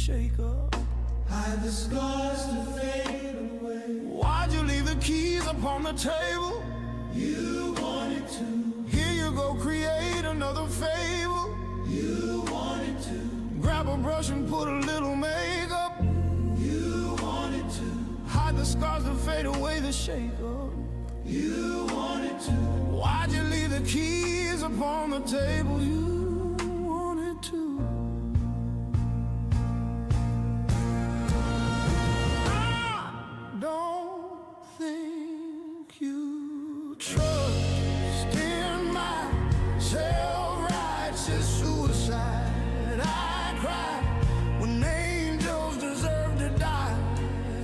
shake up. Hide the scars to fade away. Why'd you leave the keys upon the table? You wanted to. Here you go, create another fable. You wanted to. Grab a brush and put a little makeup. You wanted to. Hide the scars to fade away the shake up. You wanted to. Why'd you leave the keys upon the table? You wanted to. I don't think you trust in my self-righteous suicide. I cry when angels deserve to die.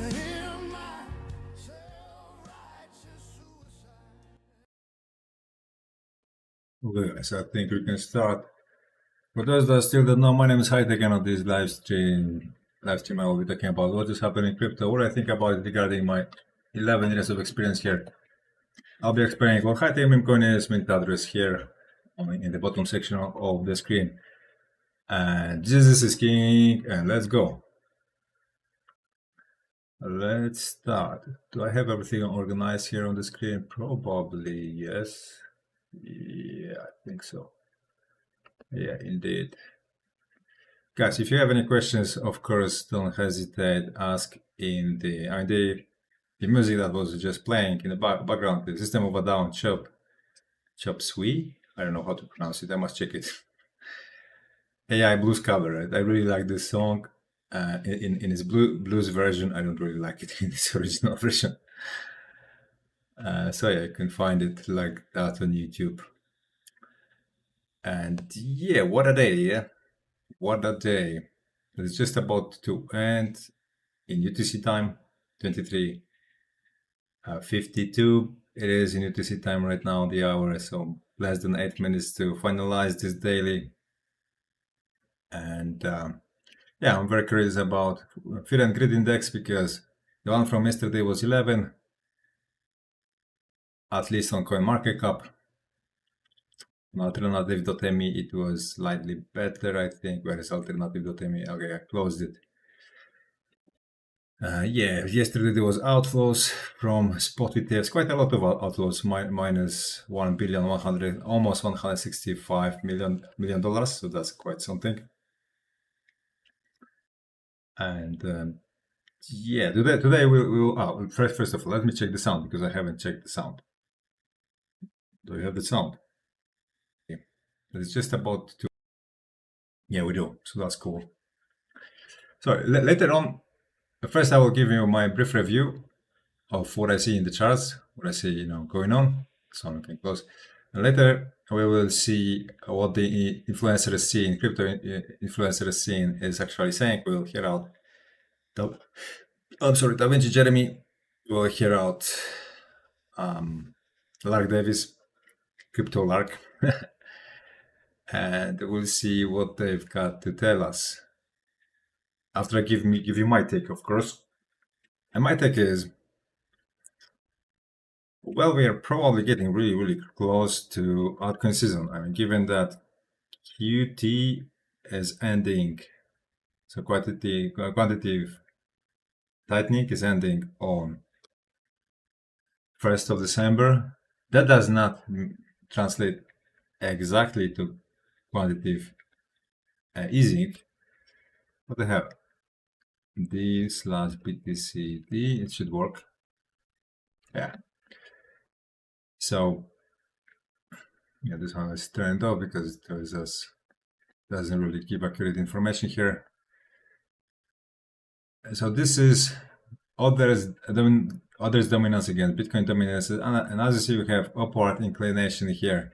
In my self-righteous suicide. Okay, guys, I think we can start. For those that still don't know, my name is Hyde again on this live stream. I will be talking about what is happening in crypto, what I think about it regarding my 11 years of experience here. I'll be explaining what Hyde meme coin is, mint address here in the bottom section of the screen. And Jesus is king, and let's go. Let's start. Do I have everything organized here on the screen? Probably yes. Yeah, I think so. Yeah, indeed. Guys, if you have any questions, of course, don't hesitate. Ask in the music that was just playing in the background. The System of a Down, Chop Suey. I don't know how to pronounce it. I must check it. AI blues cover. Right? I really like this song. In its blues version, I don't really like it in its original version. So yeah, you can find it like that on YouTube. And yeah, what a day, yeah? What a day. It's just about to end in UTC time, 23:52. It is in UTC time right now, the hour, so less than 8 minutes to finalize this daily. And yeah, I'm very curious about Fear and Greed Index because the one from yesterday was 11, at least on CoinMarketCap. On alternative.me it was slightly better, I think. Where is alternative.me? Okay, I closed it. Yeah, yesterday there was outflows from spot ETFs, quite a lot of outflows, minus 1 billion 100, almost 165 million dollars, so that's quite something. And yeah, today we'll first of all, let me check the sound because I haven't checked the sound. Do you have the sound? Okay. It's just about to. Yeah, we do. So that's cool. So later on, first I will give you my brief review of what I see in the charts, what I see, going on. So I'm looking close. And later we will see what the influencers scene, crypto influencer scene is actually saying. We'll hear out. Da Vinci Jeremy. We'll hear out Lark Davis, Crypto Lark, and we'll see what they've got to tell us. After I give you my take, of course. And my take is, well, we are probably getting really, really close to altcoin season. I mean, given that QT is ending, so quantitative tightening is ending on 1st of December. That does not translate exactly to quantitative easing. What the hell? D/BTCD, it should work. Yeah. So yeah, this one is turned off because it doesn't really give accurate information here. So this is others dominance against Bitcoin dominance, and as you see, we have upward inclination here,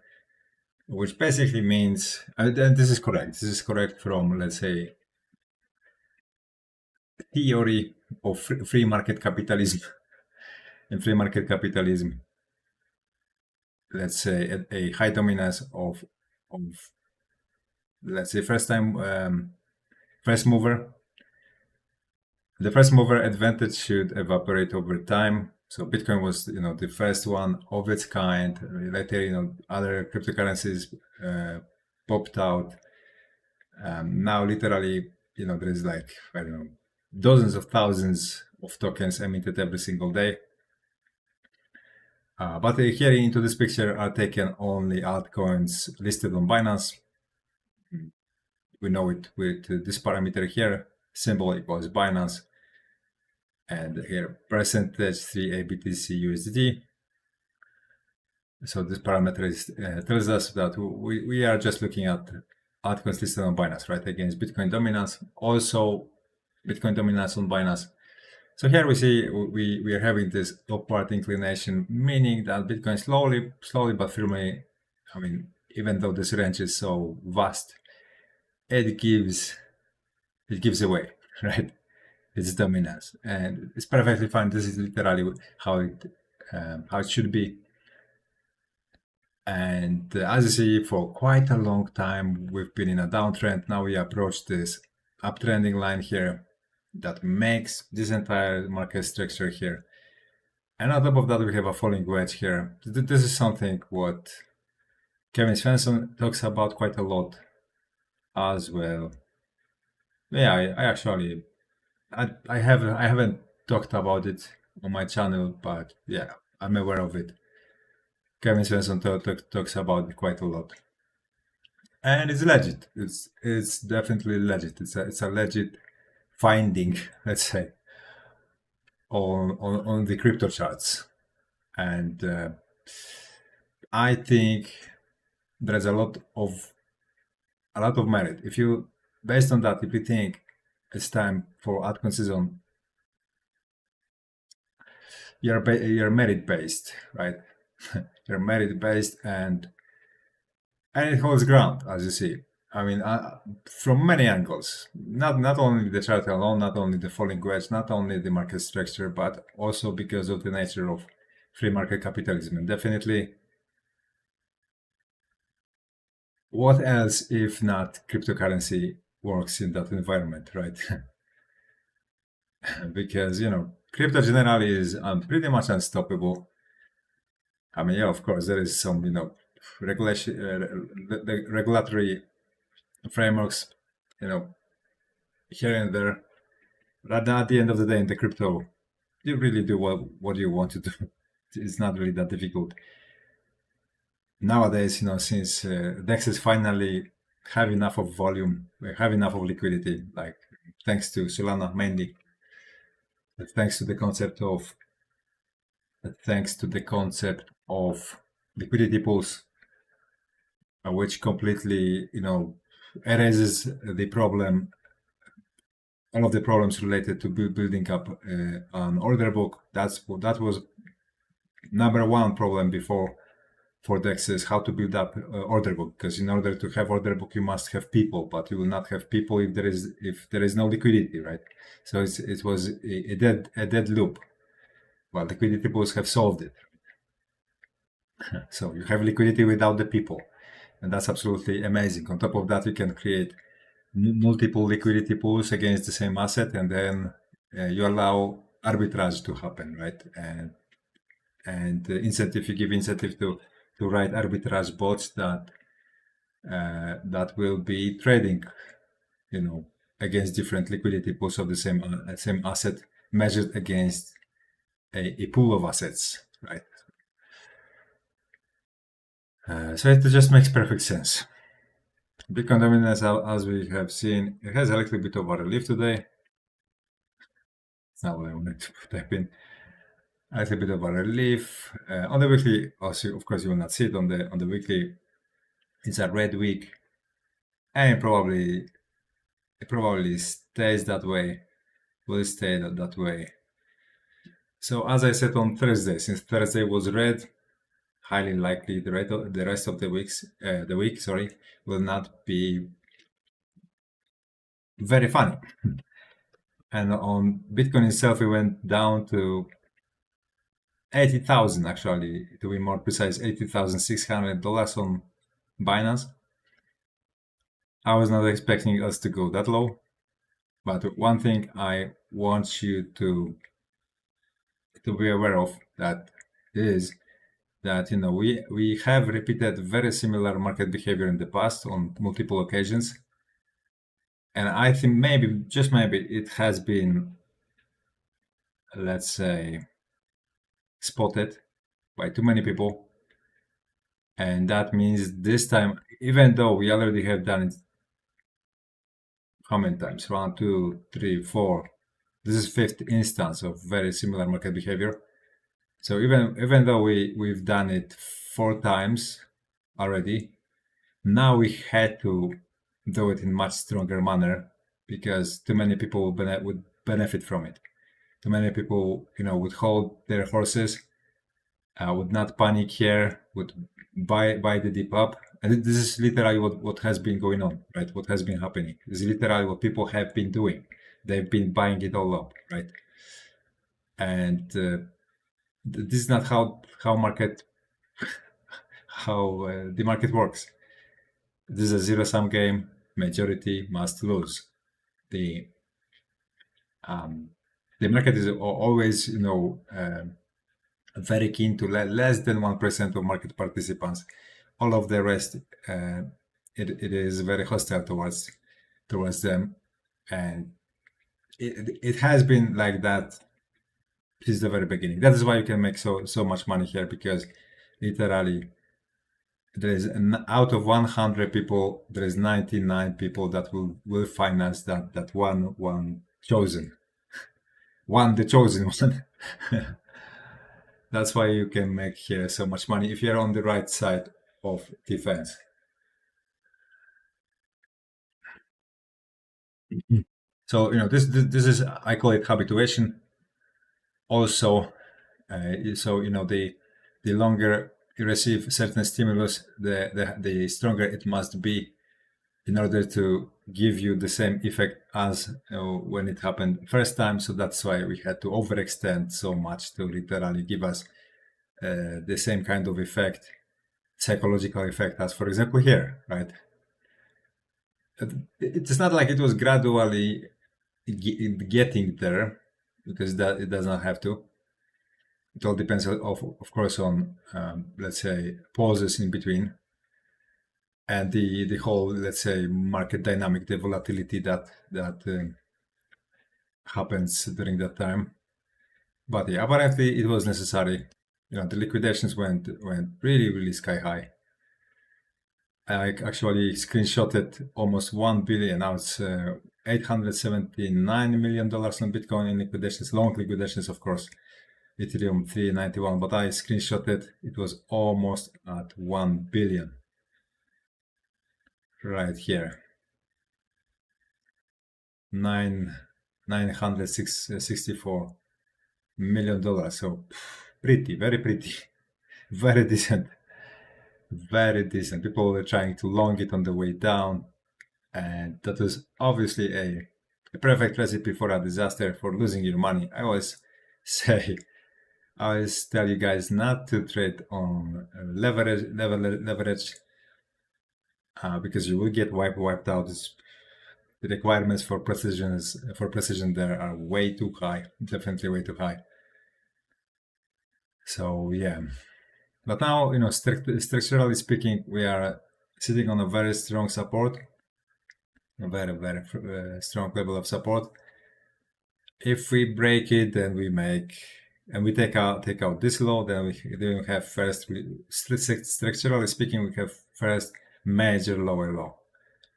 which basically means, and this is correct. This is correct from, let's say, theory of free market capitalism. In free market capitalism, let's say a high dominance of let's say first mover. The first mover advantage should evaporate over time. So Bitcoin was, the first one of its kind. Later, other cryptocurrencies popped out. Now, literally, there is like, I don't know, dozens of thousands of tokens emitted every single day. But here into this picture are taken only altcoins listed on Binance. We know it with this parameter here, symbol equals Binance, and here percentage 3 ABTC USDT. So this parameter tells us that we are just looking at altcoins listed on Binance, right, against Bitcoin dominance, also Bitcoin dominance on Binance. So here we see we are having this upward inclination, meaning that Bitcoin slowly but firmly, I mean, even though this range is so vast, it gives away, right? Its dominance, and it's perfectly fine. This is literally how it should be. And as you see, for quite a long time, we've been in a downtrend. Now we approach this uptrending line here that makes this entire market structure here. And on top of that, we have a falling wedge here. This is something what Kevin Svensson talks about quite a lot as well. Yeah, I haven't talked about it on my channel, but yeah, I'm aware of it. Kevin Svensson talks about it quite a lot, and it's legit. It's definitely legit. It's a legit finding, let's say, on the crypto charts, and I think there's a lot of merit. If you, based on that, if you think it's time for altcoin season, you're merit based, right? You're merit based, and it holds ground, as you see. I mean, from many angles, not only the chart alone, not only the falling wedge, not only the market structure, but also because of the nature of free market capitalism. And definitely, what else if not cryptocurrency works in that environment, right? Because, crypto generally is pretty much unstoppable. I mean, yeah, of course, there is some, regulatory frameworks, here and there. But at the end of the day, in the crypto, you really do what you want to do. It's not really that difficult. Nowadays, since DEXs finally have enough of volume, have enough of liquidity, like thanks to Solana mainly, thanks to the concept of liquidity pools, which completely, erases the problem, all of the problems related to building up an order book. That was number one problem before for DEXs, how to build up order book, because in order to have order book you must have people, but you will not have people if there is no liquidity, right? So it was a dead loop. Well, liquidity pools have solved it. So you have liquidity without the people, and that's absolutely amazing. On top of that, you can create multiple liquidity pools against the same asset, and then you allow arbitrage to happen, right? And you give incentive to write arbitrage bots that will be trading, against different liquidity pools of the same asset measured against a pool of assets, right? So it just makes perfect sense. Bitcoin dominance, as we have seen, it has a little bit of a relief today. It's not what I wanted to type in. A little bit of a relief on the weekly. Also, of course, you will not see it on the weekly. It's a red week, and it probably stays that way. Will stay that way. So as I said on Thursday, since Thursday was red, highly likely the rest of the week will not be very funny. And on Bitcoin itself, we went down to 80,000, actually, to be more precise, $80,600 on Binance. I was not expecting us to go that low, but one thing I want you to be aware of that is that we have repeated very similar market behavior in the past on multiple occasions, And I think maybe, just maybe, it has been, let's say, spotted by too many people. And that means this time, even though we already have done it how many times? 1, 2, 3, 4. This is fifth instance of very similar market behavior. So even though we've done it 4 times already, now we had to do it in much stronger manner because too many people would benefit from it. Too many people, would hold their horses, would not panic here, would buy the dip up. And this is literally what has been going on, right? What has been happening. This is literally what people have been doing. They've been buying it all up, right? And this is not how the market works. This is a zero-sum game. Majority must lose. The market is always, very keen to let less than 1% of market participants. All of the rest, it is very hostile towards them, and it has been like that since the very beginning. That is why you can make so much money here, because literally there is out of 100 people, there is 99 people that will finance that one chosen one, the chosen one. That's why you can make here so much money if you're on the right side of defense. So this is, I call it habituation. Also, so the longer you receive certain stimulus, the stronger it must be in order to give you the same effect as when it happened first time. So that's why we had to overextend so much to literally give us the same kind of effect, psychological effect, as for example here, right? It's not like it was gradually getting there, because that it does not have to. It all depends, of course, on let's say pauses in between, and the whole, let's say, market dynamic, the volatility that happens during that time. But yeah, apparently it was necessary. The liquidations went really sky high. I actually screenshotted almost 1 billion. Now it's $879 million on Bitcoin in liquidations, long liquidations, of course. Ethereum 391, but I screenshotted, it was almost at 1 billion. Right here. $964 million. So pretty, very pretty, very decent. Very decent. People were trying to long it on the way down, and that was obviously a perfect recipe for a disaster, for losing your money. I always tell you guys not to trade on leverage, because you will get wiped out. The requirements for precision there are way too high, definitely way too high. So yeah. But now, structurally speaking, we are sitting on a very strong support, a very strong level of support. If we break it, then we take out this low, then we have structurally speaking, we have first major lower low,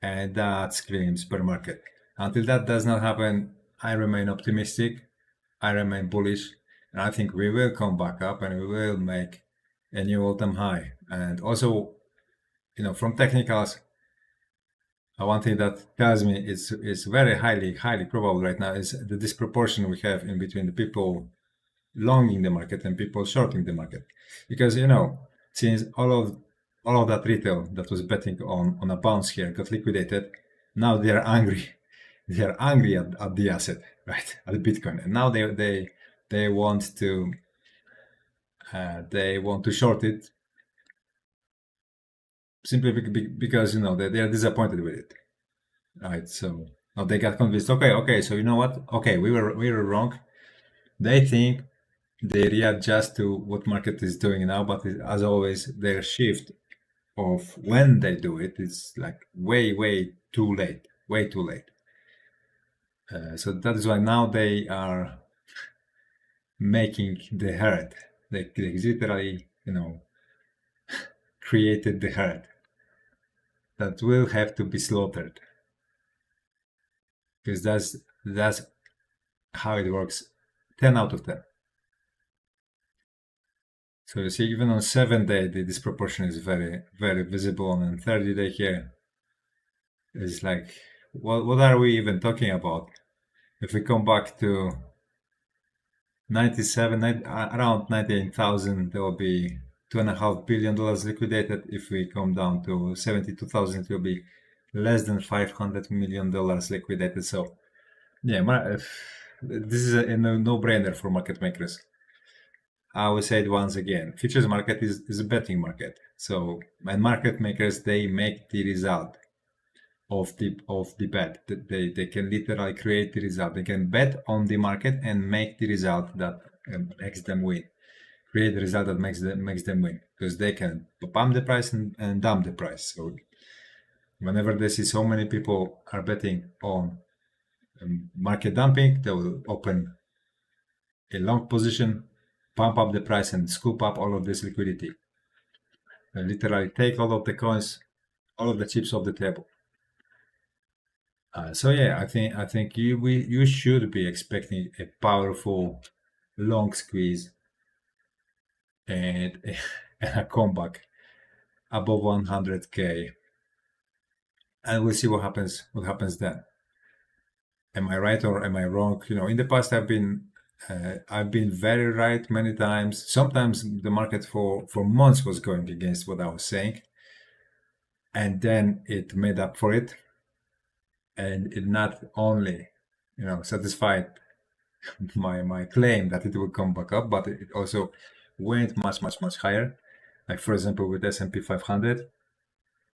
and that screams bear market. Until that does not happen, I remain optimistic, I remain bullish, and I think we will come back up and we will make a new all-time high. And also, from technicals, one thing that tells me is very highly probable right now is the disproportion we have in between the people longing the market and people shorting the market. Because since all of that retail that was betting on a bounce here got liquidated, now they are angry. They are angry at the asset, right? At the Bitcoin, and now they want to short it, simply because they are disappointed with it, right? So now they got convinced. Okay. So you know what? Okay, we were wrong. They think they readjust to what market is doing now, but as always, their shift of when they do it is like way too late. Way too late. So that is why now they are making the herd. They literally, created the herd that will have to be slaughtered, because that's how it works. 10 out of 10. So you see, even on 7-day, the disproportion is very, very visible, and on 30-day here, it's like, what are we even talking about? If we come back to 97, around 98,000, there will be $2.5 billion liquidated. If we come down to 72,000, it will be less than $500 million liquidated. So, yeah, this is a no-brainer for market makers. I will say it once again: futures market is a betting market. So, and market makers, they make the result of the bet. They can literally create the result. They can bet on the market and make the result that makes them win. Create the result that makes them win, because they can pump the price and dump the price. So whenever they see so many people are betting on market dumping, they will open a long position, pump up the price, and scoop up all of this liquidity. And literally take all of the coins, all of the chips off the table. So yeah, I think you should be expecting a powerful long squeeze and a comeback above 100k, and we'll see what happens then. Am I right or am I wrong? In the past I've been very right many times. Sometimes the market for months was going against what I was saying, and then it made up for it, and it not only satisfied my claim that it will come back up, but it also went much higher. Like, for example, with S&P 500,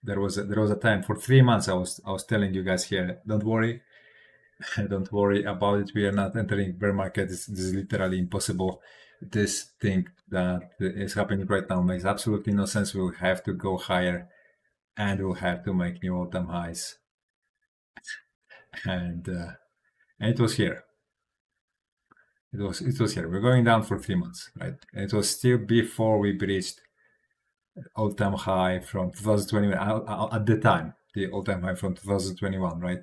there was a time for 3 months I was telling you guys here, don't worry about it. We are not entering bear market. This is literally impossible. This thing that is happening right now makes absolutely no sense. We'll have to go higher, and we'll have to make new all-time highs. And it was here. It was here. We're going down for 3 months, right? And it was still before we breached all-time high from 2021. At the time, the all-time high from 2021, right?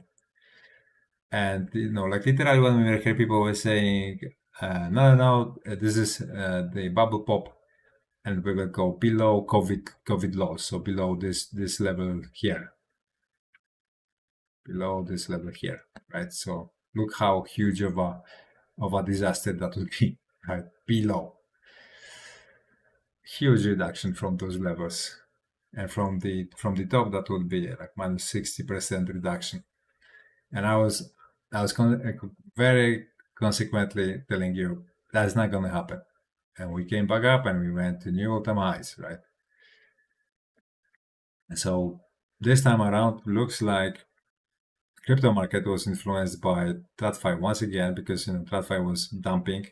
And like literally when we were here, people were saying, no, this is the bubble pop, and we will go below COVID lows, so below this level here, right? So look how huge of a disaster that would be, right? Below. Huge reduction from those levels, and from the top, that would be like minus 60% reduction. And I was very consequently telling you that's not going to happen. And we came back up and we went to new all-time highs, right? And so this time around, looks like crypto market was influenced by TradFi once again, because TradFi was dumping.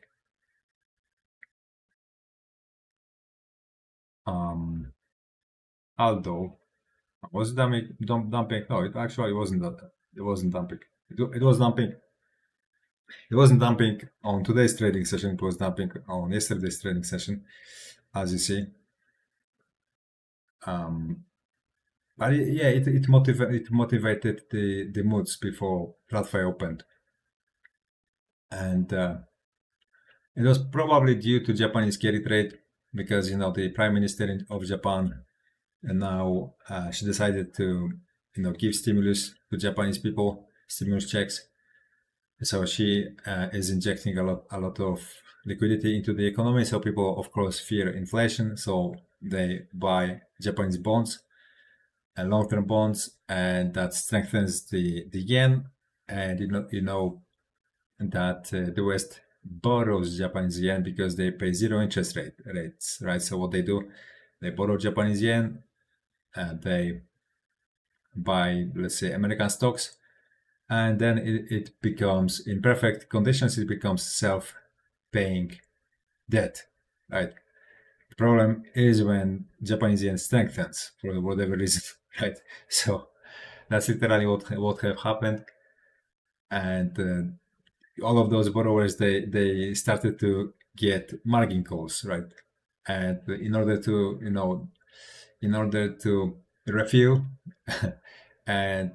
Although was it dumping? No, it actually wasn't that. It wasn't dumping. It was dumping. It wasn't dumping on today's trading session. It was dumping on yesterday's trading session, as you see. But yeah, it motivated the moods before TradFi opened, and it was probably due to Japanese carry trade, because the Prime Minister of Japan, and now she decided to give stimulus to Japanese people, stimulus checks. So she is injecting a lot of liquidity into the economy. So people, of course, fear inflation, so they buy Japanese bonds and long-term bonds, and that strengthens the yen. And you know that the West borrows Japanese yen because they pay zero interest rates, right? So what they do, they borrow Japanese yen, and they buy, let's say, American stocks, and then it becomes, in perfect conditions, it becomes self-paying debt, right? The problem is when Japanese yen strengthens for whatever reason, right? So that's literally what have happened. and all of those borrowers, they started to get margin calls, right? And in order to, in order to refill and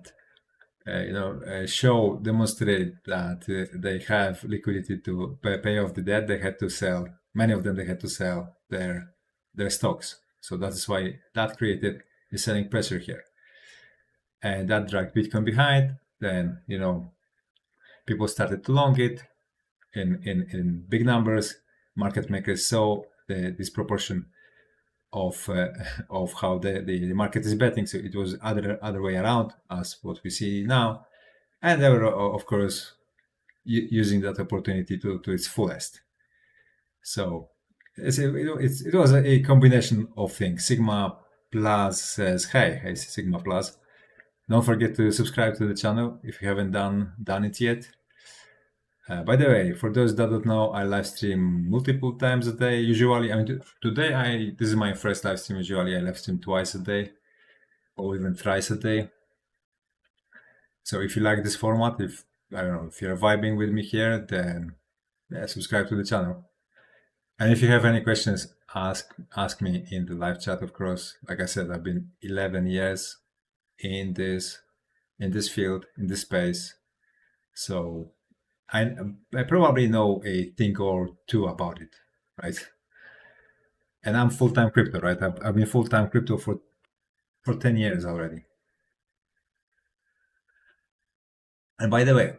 show, demonstrate that they have liquidity to pay off the debt, they had to sell. Many of them, they had to sell their stocks. So that's why that created a selling pressure here, and that dragged Bitcoin behind. Then people started to long it in big numbers. Market makers saw the disproportion of how the market is betting. So it was other way around as what we see now, and they were of course using that opportunity to its fullest. So it was a combination of things. Sigma Plus says, hey Sigma Plus, don't forget to subscribe to the channel if you haven't done it yet. By the way, for those that don't know, I live stream multiple times a day. Usually, I mean, today this is my first live stream. Usually, I live stream twice a day, or even thrice a day. So if you like this format, if you're vibing with me here, then subscribe to the channel. And if you have any questions, ask me in the live chat. Of course, like I said, I've been 11 years in this field, in this space, so I probably know a thing or two about it, right? And I'm full-time crypto, right? I've been full-time crypto for 10 years already. And by the way,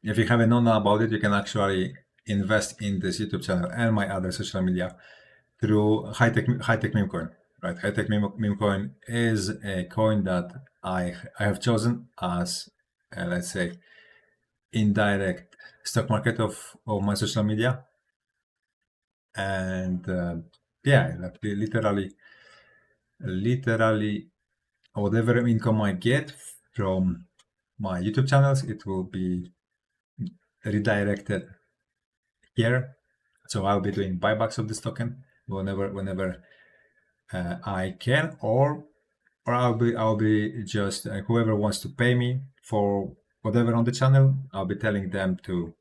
if you haven't known about it, you can actually invest in this YouTube channel and my other social media through high-tech meme coin, right? High-tech meme coin is a coin that I have chosen as, let's say, indirect stock market of my social media. And literally whatever income I get from my YouTube channels, it will be redirected here. So I'll be doing buybacks of this token whenever I can, or I'll be just whoever wants to pay me for whatever on the channel, I'll be telling them to,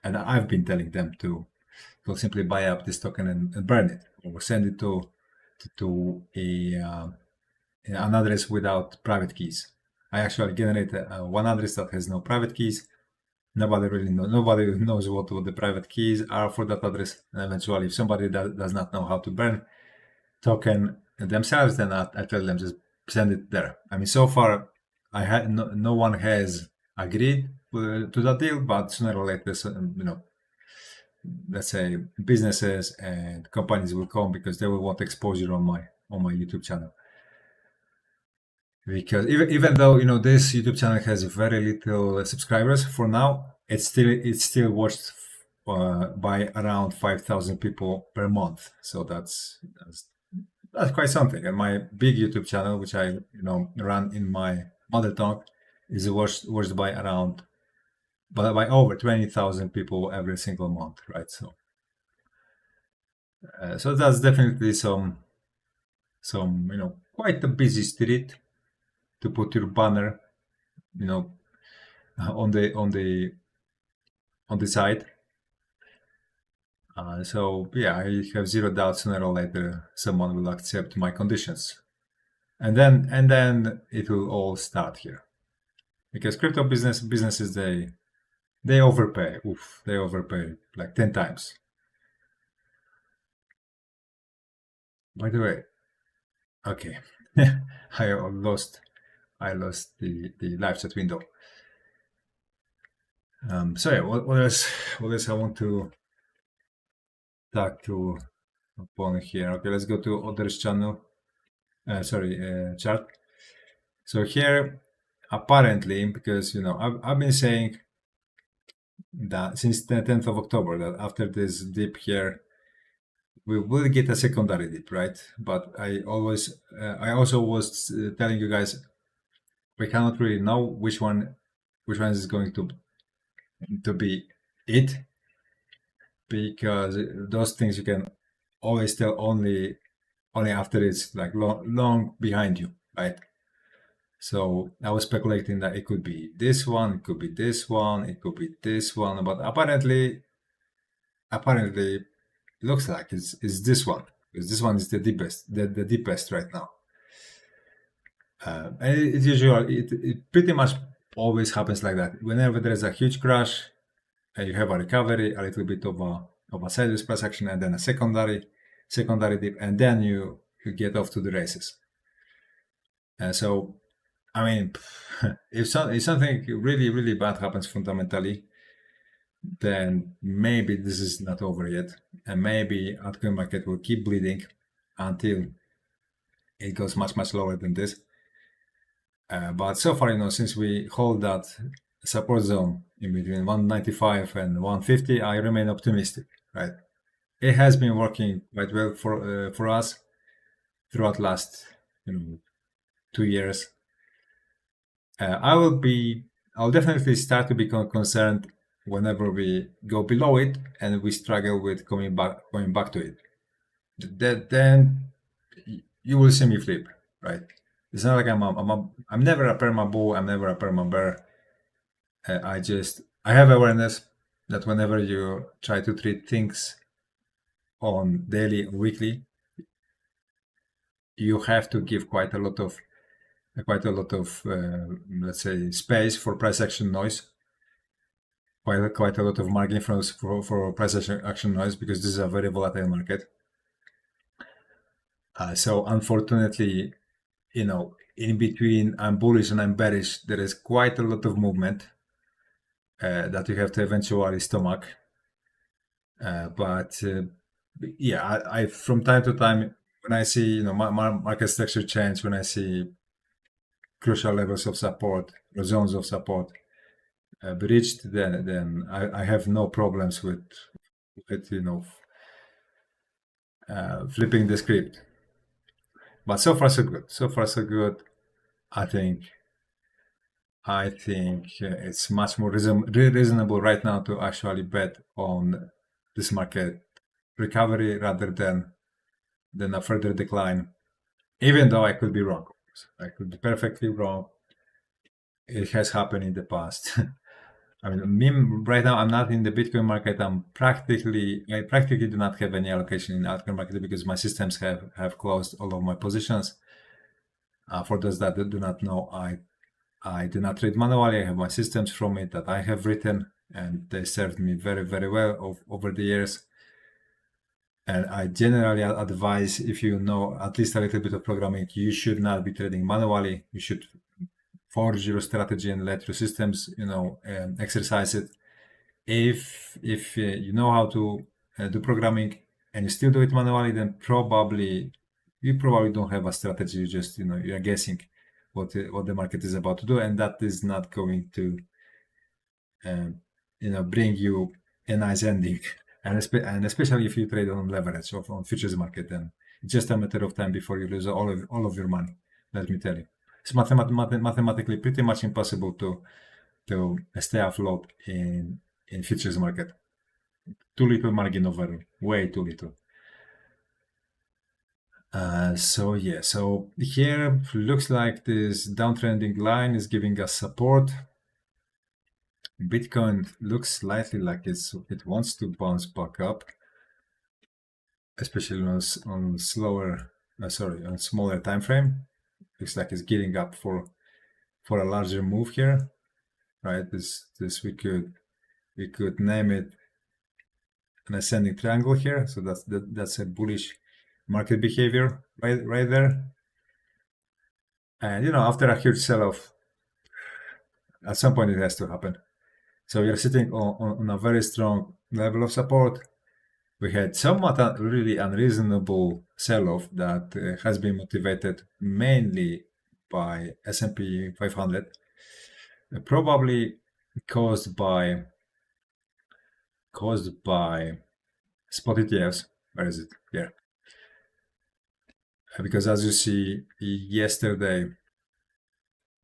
and I've been telling them to simply buy up this token and burn it, or send it to an address without private keys. I actually generated one address that has no private keys. Nobody knows what the private keys are for that address. And eventually, if somebody does not know how to burn token themselves, then I tell them just send it there. I mean, so far, I had no one has agreed to that deal, but sooner or later, let's say businesses and companies will come because they will want exposure on my YouTube channel. Because even though this YouTube channel has very little subscribers for now, it's still watched by around 5,000 people per month. So that's quite something. And my big YouTube channel, which I run in my mother tongue, is watched by over 20,000 people every single month, right? So so that's definitely some quite a busy street to put your banner on the side. So yeah, I have zero doubt sooner or later someone will accept my conditions, and then it will all start here, because crypto businesses they overpay. They overpay like 10 times. By the way, okay, I lost the live chat window. So yeah, what else I want to talk to upon here? Okay, let's go to others channel. Chart. So here, apparently, because I've been saying that since the 10th of October that after this dip here, we will get a secondary dip, right? But I also was telling you guys, we cannot really know which one is going to be it, because those things you can always tell only after it's like long behind you, right? So I was speculating that it could be this one, it could be this one, it could be this one, but apparently it looks like it's this one, because this one is the deepest right now. And it pretty much always happens like that. Whenever there's a huge crash, you have a recovery, a little bit of a sideways price action, and then a secondary dip, and then you get off to the races. So, I mean, if something really bad happens fundamentally, then maybe this is not over yet, and maybe altcoin market will keep bleeding until it goes much lower than this. But so far, since we hold that support zone in between 195 and 150, I remain optimistic, right? It has been working quite well for us throughout last 2 years. I'll definitely start to become concerned whenever we go below it and we struggle with going back to it. Then you will see me flip, right? It's not like I'm never a perma bull, I'm never a perma bear. I have awareness that whenever you try to treat things on daily or weekly, you have to give quite a lot of let's say, space for price action noise, quite a lot of margin for price action noise, because this is a very volatile market. So unfortunately, in between I'm bullish and I'm bearish, there is quite a lot of movement that you have to eventually stomach. But yeah, I from time to time, when I see my market structure change, when I see crucial levels of support or zones of support breached, then I have no problems with flipping the script. But so far so good. So far so good. I think it's much more reasonable right now to actually bet on this market recovery rather than a further decline, even though I could be wrong. I could be perfectly wrong. It has happened in the past. I mean, right now I'm not in the Bitcoin market. I practically do not have any allocation in the altcoin market because my systems have closed all of my positions. For those that do not know, I do not trade manually. I have my systems from it that I have written, and they served me very well over the years. And I generally advise, if you know at least a little bit of programming, you should not be trading manually. You should forge your strategy and let your systems, exercise it. If you know how to do programming and you still do it manually, then you probably don't have a strategy. You just you're guessing what the market is about to do, and that is not going to bring you a nice ending. And especially if you trade on leverage or on futures market, then it's just a matter of time before you lose all of your money. Let me tell you, it's mathematically pretty much impossible to stay afloat in futures market. Too little margin of error, way too little. So yeah, so here looks like this downtrending line is giving us support. Bitcoin looks slightly like it wants to bounce back up, especially on smaller time frame. Looks like it's gearing up for a larger move here, right? This we could name it an ascending triangle here. So that's a bullish market behavior right there. And after a huge sell-off, at some point it has to happen. So we are sitting on a very strong level of support. We had somewhat really unreasonable sell-off that has been motivated mainly by S&P 500, probably caused by spot ETFs. Where is it? Here. Because as you see, yesterday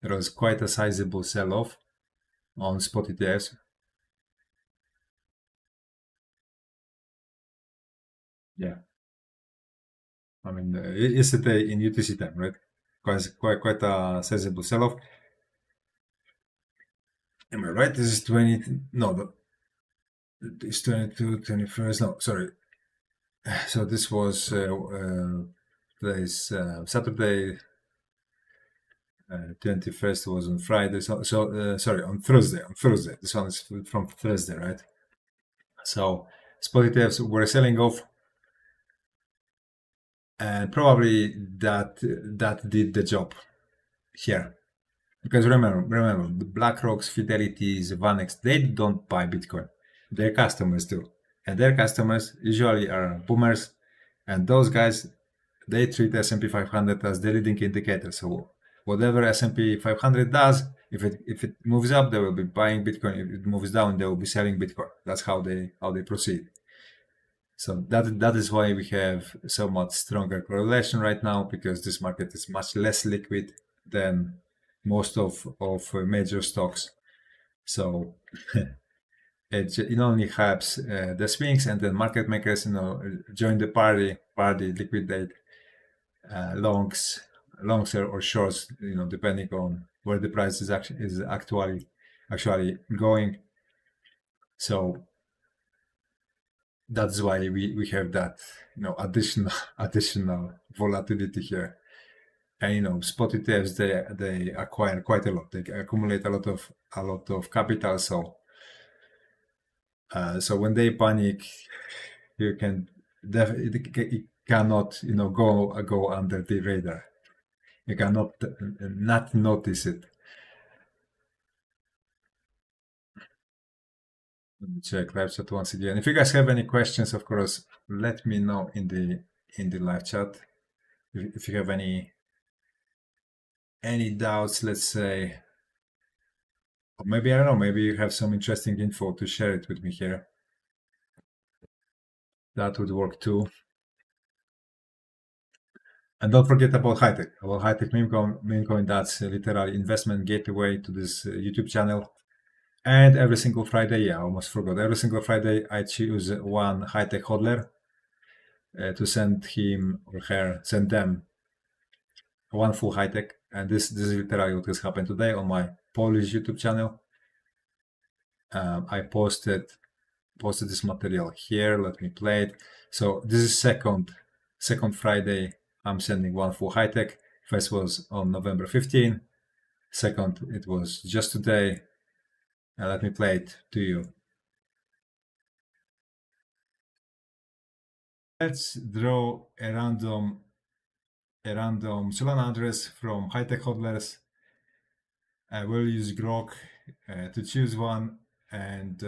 there was quite a sizable sell-off on spot ETFs. Yeah. I mean, yesterday in UTC time, right? quite a sizable sell-off. Am I right? This is 20. No, it's 22, 21st. No, sorry. So this was today's Saturday. 21st was on Friday. Sorry, on Thursday. On Thursday. This one is from Thursday, right? So spot ETFs were selling off, and probably that did the job here. Because remember, the BlackRock's, Fidelity's, Vanex, they don't buy Bitcoin. Their customers do. And their customers usually are boomers. And those guys, they treat S&P 500 as the leading indicator. So whatever S&P 500 does, if it moves up, they will be buying Bitcoin. If it moves down, they will be selling Bitcoin. That's how they proceed. So that is why we have so much stronger correlation right now, because this market is much less liquid than most of major stocks. So it only helps the swings, and then market makers, join the party, liquidate longs or shorts, depending on where the price is actually going. So that's why we have that additional volatility here. And spot ETFs, they acquire quite a lot. They accumulate a lot of capital. So when they panic, you can it cannot go under the radar. You cannot not notice it. Let me check live chat once again. If you guys have any questions, of course, let me know in the live chat. If you have any doubts, let's say, or maybe I don't know, maybe you have some interesting info to share it with me here. That would work too. And don't forget about high-tech. About high-tech meme coin, that's literally investment gateway to this YouTube channel. And every single Friday, I almost forgot. Every single Friday, I choose one high-tech hodler to send them one full high-tech. And this is literally what has happened today on my Polish YouTube channel. I posted this material here. Let me play it. So this is second Friday. I'm sending one full high-tech. First was on November 15. Second, it was just today. Let me play it to you. Let's draw a random Solana address from high-tech hodlers. I will use Grok to choose one, and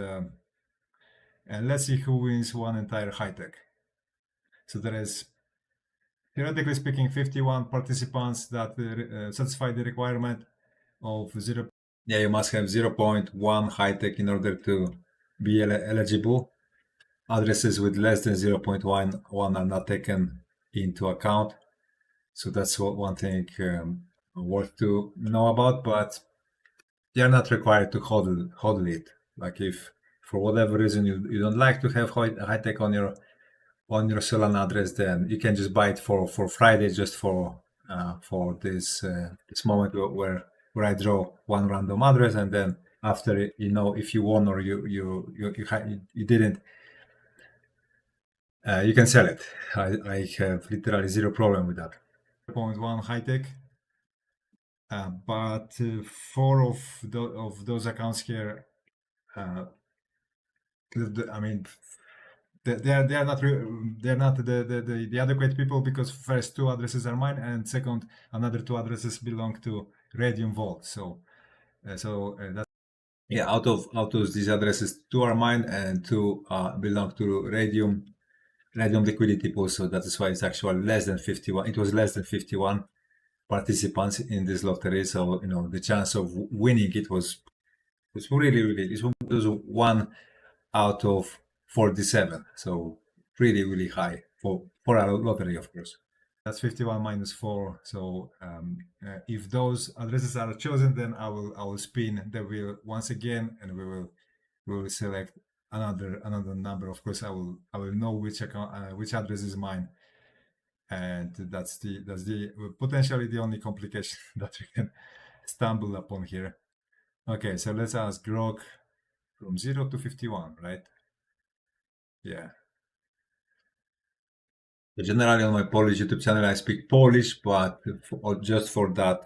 let's see who wins one entire high-tech. So there is, theoretically speaking, 51 participants that satisfy the requirement of 0. Yeah, you must have 0.1 high-tech in order to be eligible. Addresses with less than 0.1 are not taken into account. So that's one thing worth to know about, but you're not required to hodl it. Like if for whatever reason you don't like to have high-tech on your Solana address, then you can just buy it for Friday, just for this moment where I draw one random address, and then after, if you won or you didn't, you can sell it. I have literally zero problem with that. 0.1 high-tech, but 4 of those accounts here, I mean, they are not the adequate people, because first 2 addresses are mine, and second, another 2 addresses belong to Radium Vault. So that's, yeah, out of these addresses, 2 are mine and 2 belong to Radium liquidity pool. So that is why it's actually less than 51. It was less than 51 participants in this lottery. So the chance of winning it was really, it was 1 out of 47. So really, really high for a lottery, of course. That's 51 minus 4. So if those addresses are chosen, then I will spin the wheel once again, and we will select another number. Of course, I will know which address is mine, and that's the potentially the only complication that we can stumble upon here. Okay, so let's ask grok from 0 to 51, right? Yeah. So generally on my Polish YouTube channel I speak Polish, but just for that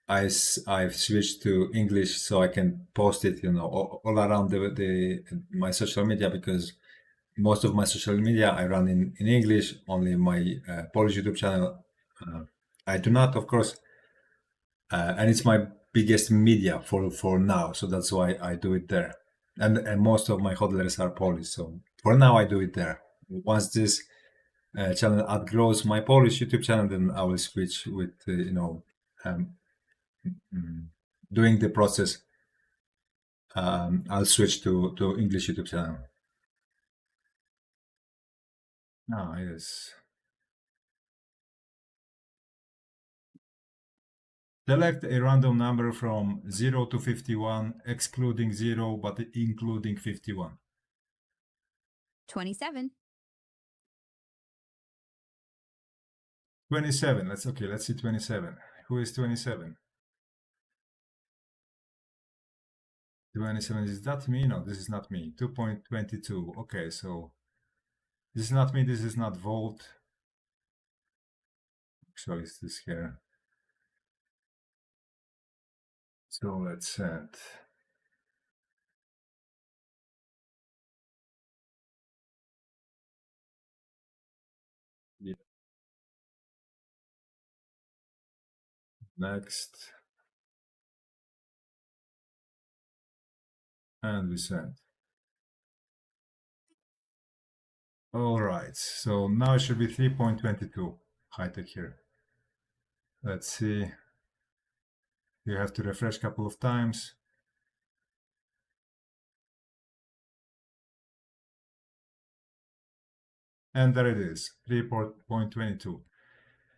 I've switched to English so I can post it, all around my social media, because most of my social media I run in English. Only my Polish YouTube channel I do not, of course, and it's my biggest media for now, so that's why I do it there. And most of my hodlers are Polish, so for now I do it there. Once this channel outgrows my Polish YouTube channel, then I will switch with doing the process. I'll switch to English YouTube channel. Ah, yes. Select a random number from 0 to 51, excluding 0, but including 51. 27. 27. Let's see 27. Who is 27? 27, is that me? No, this is not me. 2.22. Okay, so this is not me, this is not Volt. Actually, it's this here. So let's send. Yeah. Next. And we send. All right, so now it should be 3.22 high tech here. Let's see. You have to refresh a couple of times. And there it is, 3.22.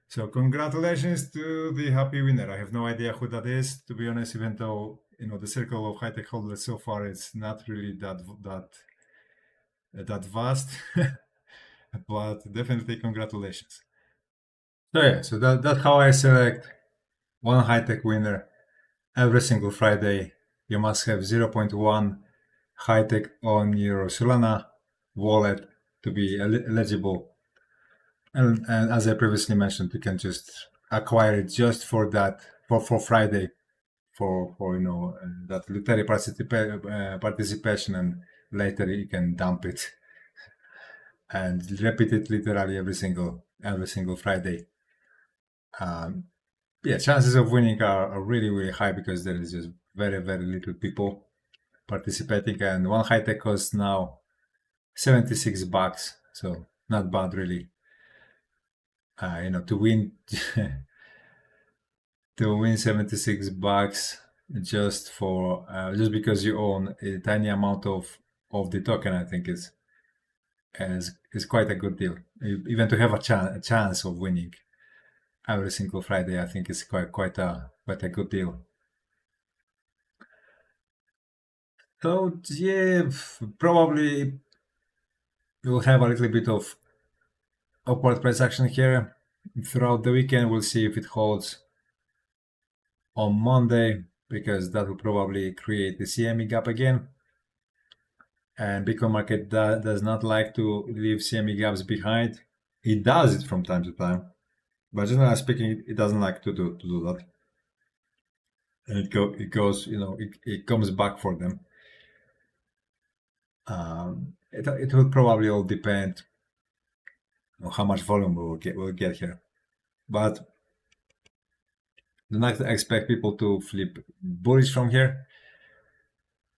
So congratulations to the happy winner. I have no idea who that is, to be honest, even though the circle of high-tech holders so far it's not really that vast, but definitely congratulations. So yeah, so that's how I select one high-tech winner every single Friday. You must have 0.1 high-tech on your Solana wallet to be eligible. And as I previously mentioned, you can just acquire it just for that, for Friday, for that lottery participation, and later you can dump it and repeat it literally every single Friday. Yeah, chances of winning are really, really high because there is just very, very little people participating, and one high tech costs now $76, so not bad really. To win to win $76 just because you own a tiny amount of the token, I think is quite a good deal. Even to have a chance of winning every single Friday, I think is quite a good deal. So yeah, probably we'll have a little bit of upward price action here throughout the weekend. We'll see if it holds on Monday, because that will probably create the CME gap again. And Bitcoin market does not like to leave CME gaps behind. It does it from time to time, but generally speaking, it doesn't like to do that. And it goes, it comes back for them. It will probably all depend on how much volume we'll get here, but do not expect people to flip bullish from here.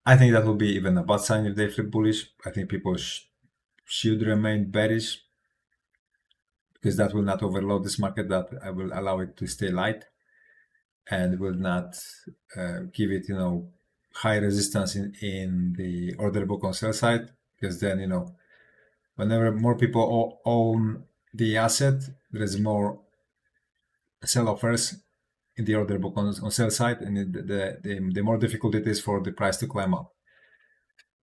I think that will be even a bad sign if they flip bullish. I think people should remain bearish, because that will not overload this market, that I will allow it to stay light, and will not give it high resistance in the order book on sell side, because then whenever more people own the asset, there is more sell offers in the order book on sell side, and the more difficult it is for the price to climb up,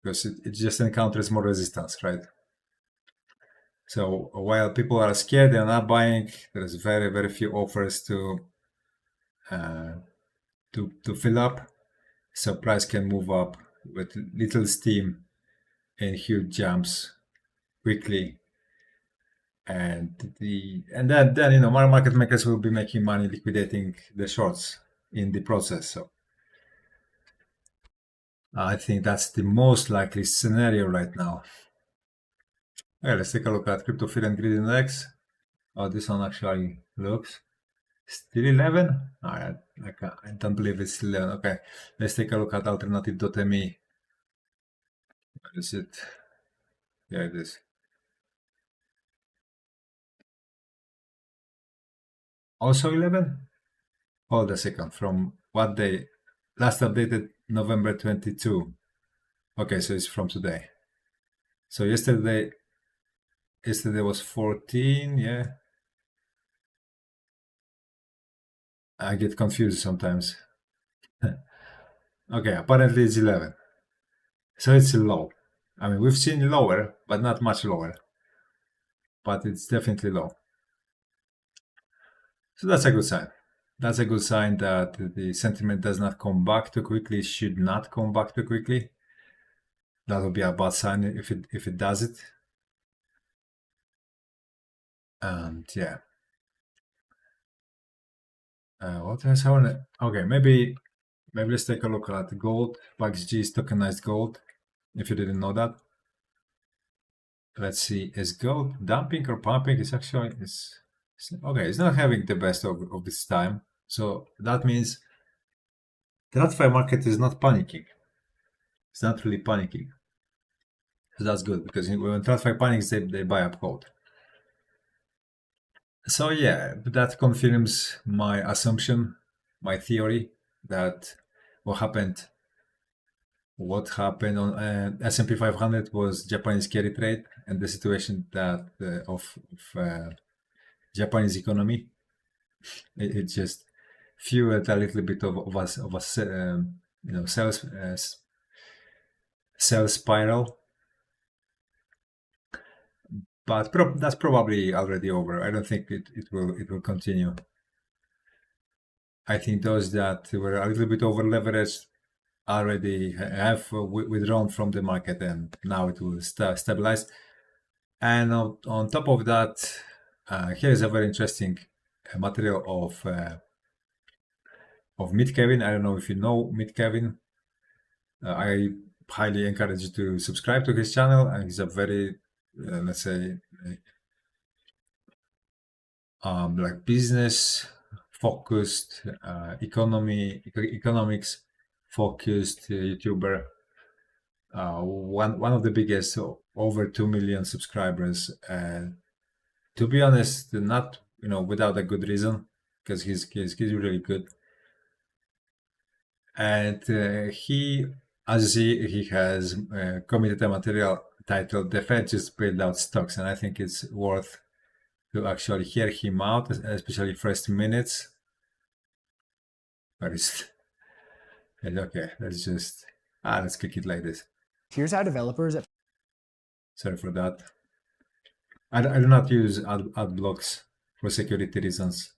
because it just encounters more resistance, right? So while people are scared, they're not buying. There's very, very few offers to fill up. So price can move up with little steam and huge jumps quickly. And then market makers will be making money liquidating the shorts in the process. So I think that's the most likely scenario right now. Okay, let's take a look at crypto fear and greed index. Oh, this one actually looks still 11. I don't believe it's still 11. Okay, let's take a look at alternative.me. Where is it? There it is. Also 11? Hold a second. From what day? Last updated November 22. Okay, so it's from today. So yesterday was 14, yeah. I get confused sometimes. Okay, apparently it's 11. So it's low. I mean, we've seen lower, but not much lower. But it's definitely low. So that's a good sign. That's a good sign that the sentiment does not come back too quickly, should not come back too quickly. That would be a bad sign if it does it. And yeah. What else I wanna? Okay, maybe let's take a look at gold. PAXG is tokenized gold. If you didn't know that. Let's see, is gold dumping or pumping? It's actually okay. It's not having the best of this time, so that means the TradFi market is not panicking. It's not really panicking, so that's good because when TradFi panics, they buy up gold. So yeah, that confirms my assumption, my theory that what happened on S&P 500 was Japanese carry trade and the situation that of Japanese economy. It just fueled a little bit of a sales spiral, but that's probably already over. I don't think it will continue. I think those that were a little bit over leveraged already have withdrawn from the market, and now it will stabilize. And on top of that, here is a very interesting material of Meet Kevin. I don't know if you know Meet Kevin. I highly encourage you to subscribe to his channel, and he's a very let's say like business focused, economics focused YouTuber. One of the biggest, over 2 million subscribers. To be honest, not without a good reason, because he's really good. And he, as you see, he has committed a material titled "The Fed Just Bailed Out Stocks," and I think it's worth to actually hear him out, especially first minutes. Where is it? Okay, let's click it like this. Here's how developers at Sorry for that. I do not use ad blocks for security reasons.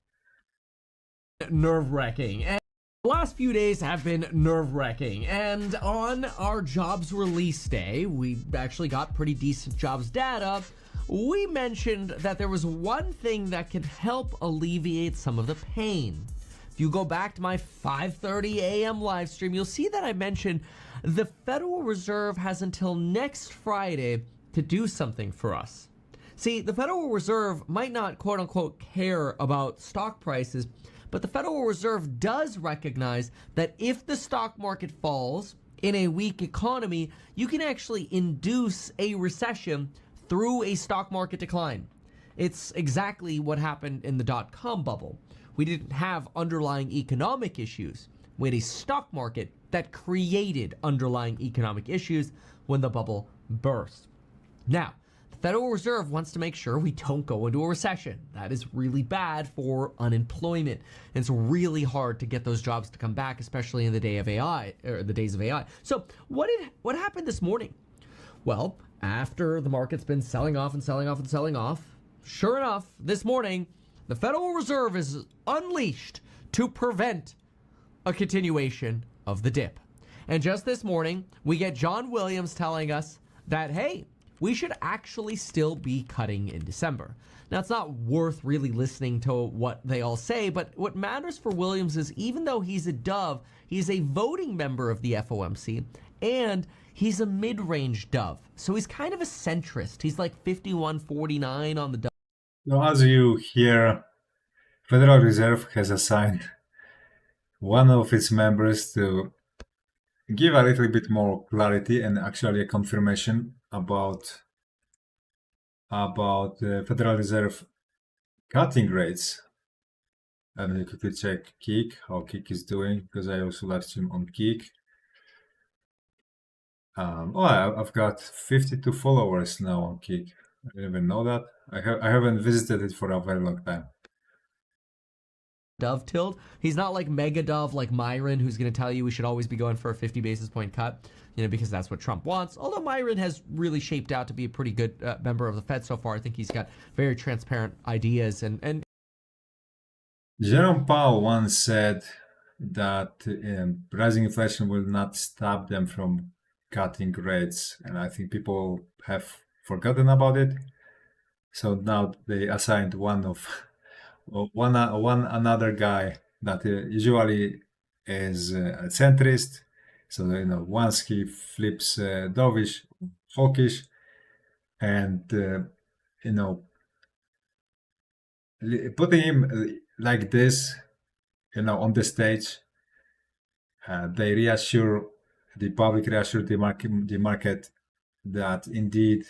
Nerve-wracking. And the last few days have been nerve-wracking. And on our jobs release day, we actually got pretty decent jobs data. We mentioned that there was one thing that could help alleviate some of the pain. If you go back to my 5:30 a.m. live stream, you'll see that I mentioned the Federal Reserve has until next Friday to do something for us. See, the Federal Reserve might not quote-unquote care about stock prices, but the Federal Reserve does recognize that if the stock market falls in a weak economy, you can actually induce a recession through a stock market decline. It's exactly what happened in the dot-com bubble. We didn't have underlying economic issues. We had a stock market that created underlying economic issues when the bubble burst. Now, the Federal Reserve wants to make sure we don't go into a recession. That is really bad for unemployment. And it's really hard to get those jobs to come back, especially in the day of AI, or the days of AI. So what happened this morning? Well, after the market's been selling off and selling off and selling off, sure enough, this morning, the Federal Reserve is unleashed to prevent a continuation of the dip. And just this morning, we get John Williams telling us that, hey, we should actually still be cutting in December. Now, it's not worth really listening to what they all say, but what matters for Williams is even though he's a dove, he's a voting member of the FOMC, and he's a mid-range dove. So he's kind of a centrist. He's like 51-49 on the dove. So as you hear, Federal Reserve has assigned one of its members to give a little bit more clarity and actually a confirmation about the Federal Reserve cutting rates. And you quickly check Kik, how Kik is doing, because I also live stream on Kik. I've got 52 followers now on Kik. I didn't even know that. I haven't visited it for a very long time. Dove tilt. He's not like mega dove like Myron, who's going to tell you we should always be going for a 50 basis point cut, because that's what Trump wants. Although Myron has really shaped out to be a pretty good member of the Fed so far. I think he's got very transparent ideas. And Jerome Powell once said that rising inflation will not stop them from cutting rates, and I think people have forgotten about it. So now they assigned one another guy that usually is a centrist. So once he flips dovish, hawkish, and putting him like this, on the stage, they reassure the public, reassure the market that indeed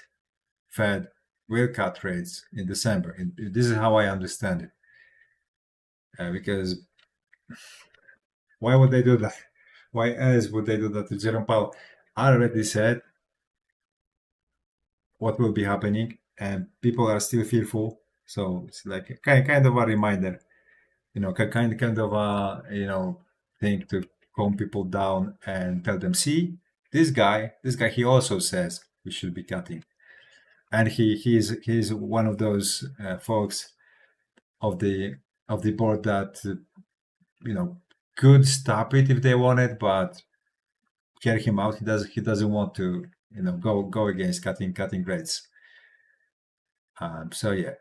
Fed will cut rates in December. And this is how I understand it. Because why would they do that? Why else would they do that to Jerome Powell? I already said what will be happening, and people are still fearful. So it's like kind of a reminder, kind of a thing to calm people down and tell them, see, this guy, he also says we should be cutting, and he's one of those folks of the board that could stop it if they wanted, but hear him out. He doesn't want to go against cutting rates. So yeah,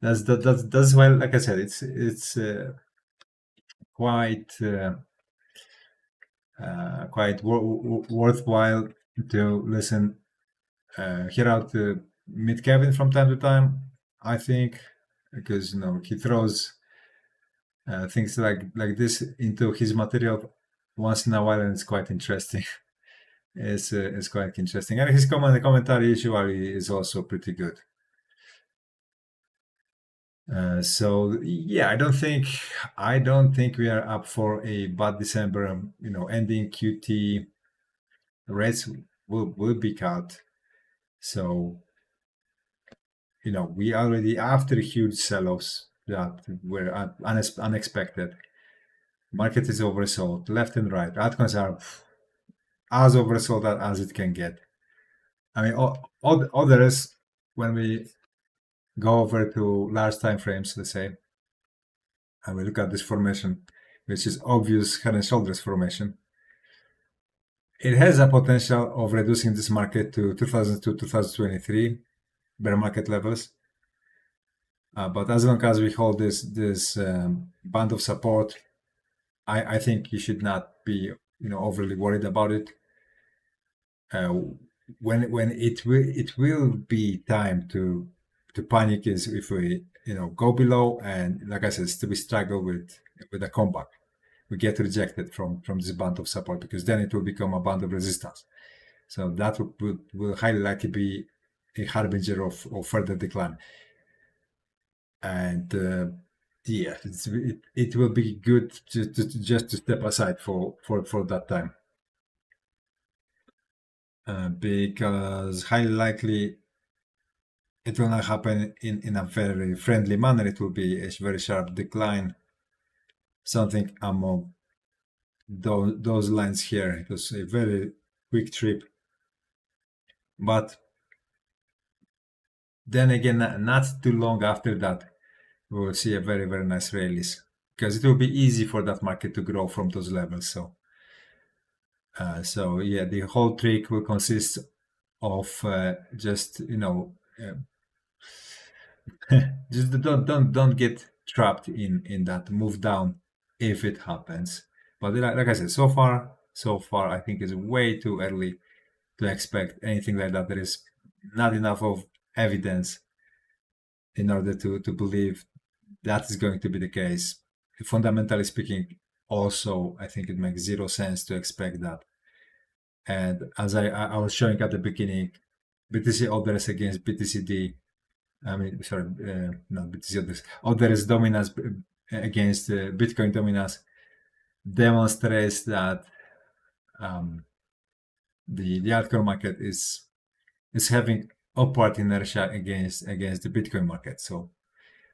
that's why, like I said, it's quite worthwhile to listen, hear out Meet Kevin from time to time, I think, because he throws things like this into his material once in a while, and it's quite interesting. It's quite interesting, and his commentary usually is also pretty good. So yeah, I don't think we are up for a bad December. Ending QT rates will be cut. So we already after huge sell-offs that were unexpected. Market is oversold left and right. Altcoins are as oversold as it can get. I mean, all others, when we go over to large time frames, let's say, and we look at this formation, which is obvious head and shoulders formation, it has a potential of reducing this market to 2002-2023 bear market levels. But as long as we hold this band of support, I think you should not be overly worried about it. When it will be time to panic is if we go below, and like I said, we struggle with a comeback. We get rejected from this band of support, because then it will become a band of resistance. So that will highly likely be a harbinger of further decline. And yeah, it will be good just to step aside for that time, because highly likely it will not happen in a very friendly manner. It will be a very sharp decline, something among those lines here. It was a very quick trip But then again, not too long after that, we will see a very, very nice release, because it will be easy for that market to grow from those levels. So yeah, the whole trick will consist of just just don't get trapped in that move down if it happens. But like I said, so far I think it's way too early to expect anything like that. There is not enough of evidence in order to believe that is going to be the case. Fundamentally speaking, also, I think it makes zero sense to expect that. And as I was showing at the beginning, BTC orders against BTCD, I mean, sorry, not BTC orders, orders dominance against Bitcoin dominance demonstrates that the altcoin market is having upward inertia against the Bitcoin market. So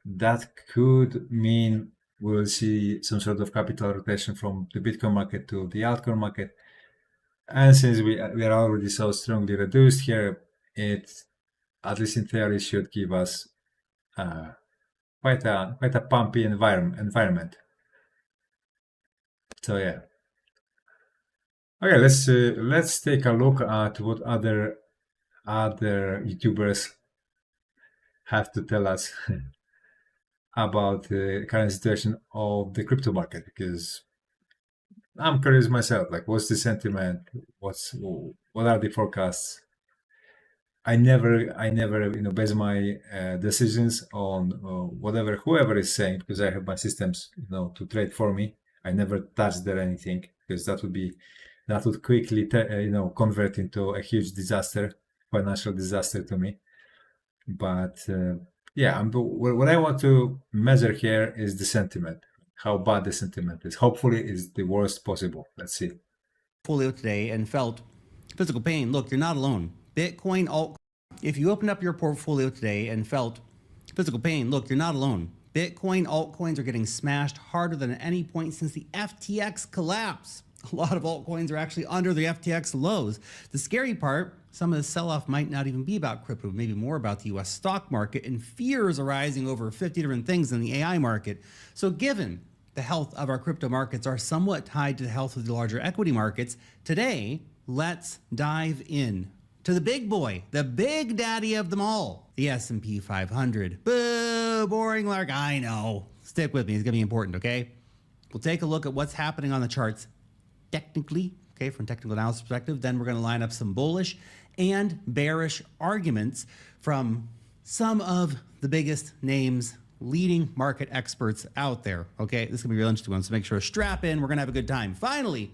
that could mean we'll see some sort of capital rotation from the Bitcoin market to the altcoin market. And since we are already so strongly reduced here, it, at least in theory, should give us quite a pumpy environment. So yeah. Okay, let's take a look at what other YouTubers have to tell us about the current situation of the crypto market, because I'm curious myself, like, what's the sentiment? What are the forecasts? I never base my decisions on whoever is saying, because I have my systems, to trade for me. I never touch there anything, because that would quickly convert into a huge disaster, financial disaster to me. But yeah, what I want to measure here is the sentiment, how bad the sentiment is. Hopefully it's the worst possible. Let's see. Portfolio today and felt physical pain. Look, you're not alone. Bitcoin, alt. If you opened up your portfolio today and felt physical pain, look, you're not alone. Bitcoin altcoins are getting smashed harder than at any point since the FTX collapse. A lot of altcoins are actually under the FTX lows. The scary part, some of the sell-off might not even be about crypto, maybe more about the US stock market, and fears arising over 50 different things in the AI market. So given the health of our crypto markets are somewhat tied to the health of the larger equity markets, today, let's dive in to the big boy, the big daddy of them all, the S&P 500. Boo, boring lark, I know. Stick with me, it's gonna be important, okay? We'll take a look at what's happening on the charts technically, okay, from a technical analysis perspective. Then we're gonna line up some bullish and bearish arguments from some of the biggest names, leading market experts out there, okay? This is gonna be a real interesting one, so make sure to strap in, we're gonna have a good time. Finally,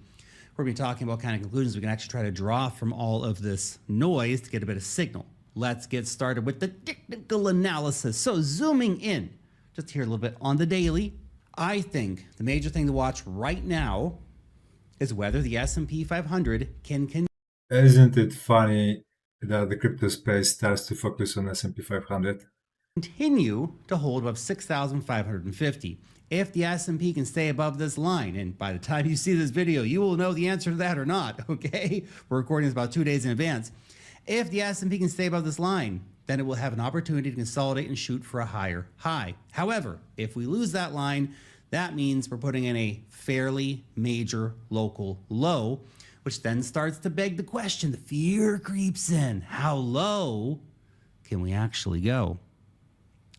we're going to be talking about kind of conclusions we can actually try to draw from all of this noise to get a bit of signal. Let's get started with the technical analysis. So zooming in, just here a little bit on the daily, I think the major thing to watch right now is whether the S&P 500 can Isn't it funny that the crypto space starts to focus on S&P 500? continue to hold above 6,550. If the S&P can stay above this line, and by the time you see this video, you will know the answer to that or not, okay? We're recording this about 2 days in advance. If the S&P can stay above this line, then it will have an opportunity to consolidate and shoot for a higher high. However, if we lose that line, that means we're putting in a fairly major local low, which then starts to beg the question, the fear creeps in. How low can we actually go?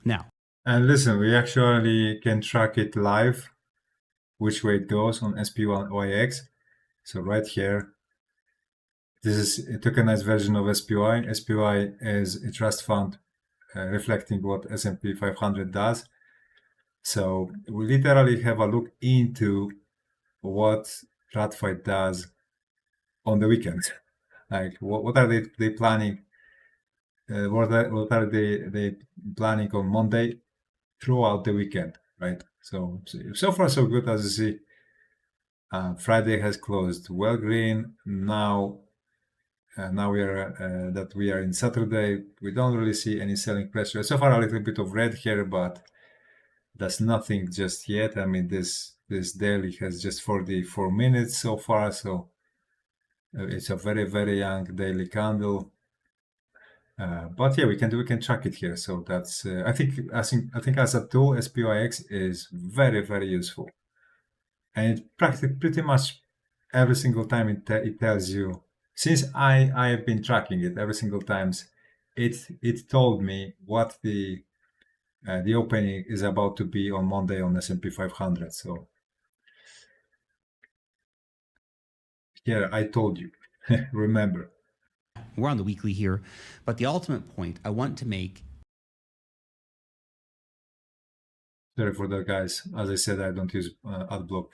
Now, And listen, we actually can track it live, which way it goes on SPY. So right here, this is a tokenized version of SPY. SPY is a trust fund reflecting what S&P 500 does. So we literally have a look into what TradFi does on the weekends. Like, what are they planning? What are they planning on Monday throughout the weekend, right? So far so good, as you see. Friday has closed well green. Now we are in Saturday. We don't really see any selling pressure. So far a little bit of red here, but that's nothing just yet. I mean, this daily has just 44 minutes so far, so it's a very, very young daily candle. But yeah, we can track it here. So that's I think as a tool, SPYX is very useful, and it practically pretty much every single time it tells you. Since I have been tracking it every single times, it told me what the opening is about to be on Monday on S&P 500. So here I told you. Remember. We're on the weekly here, but the ultimate point I want to make. Sorry for that, guys. As I said, I don't use AdBlock.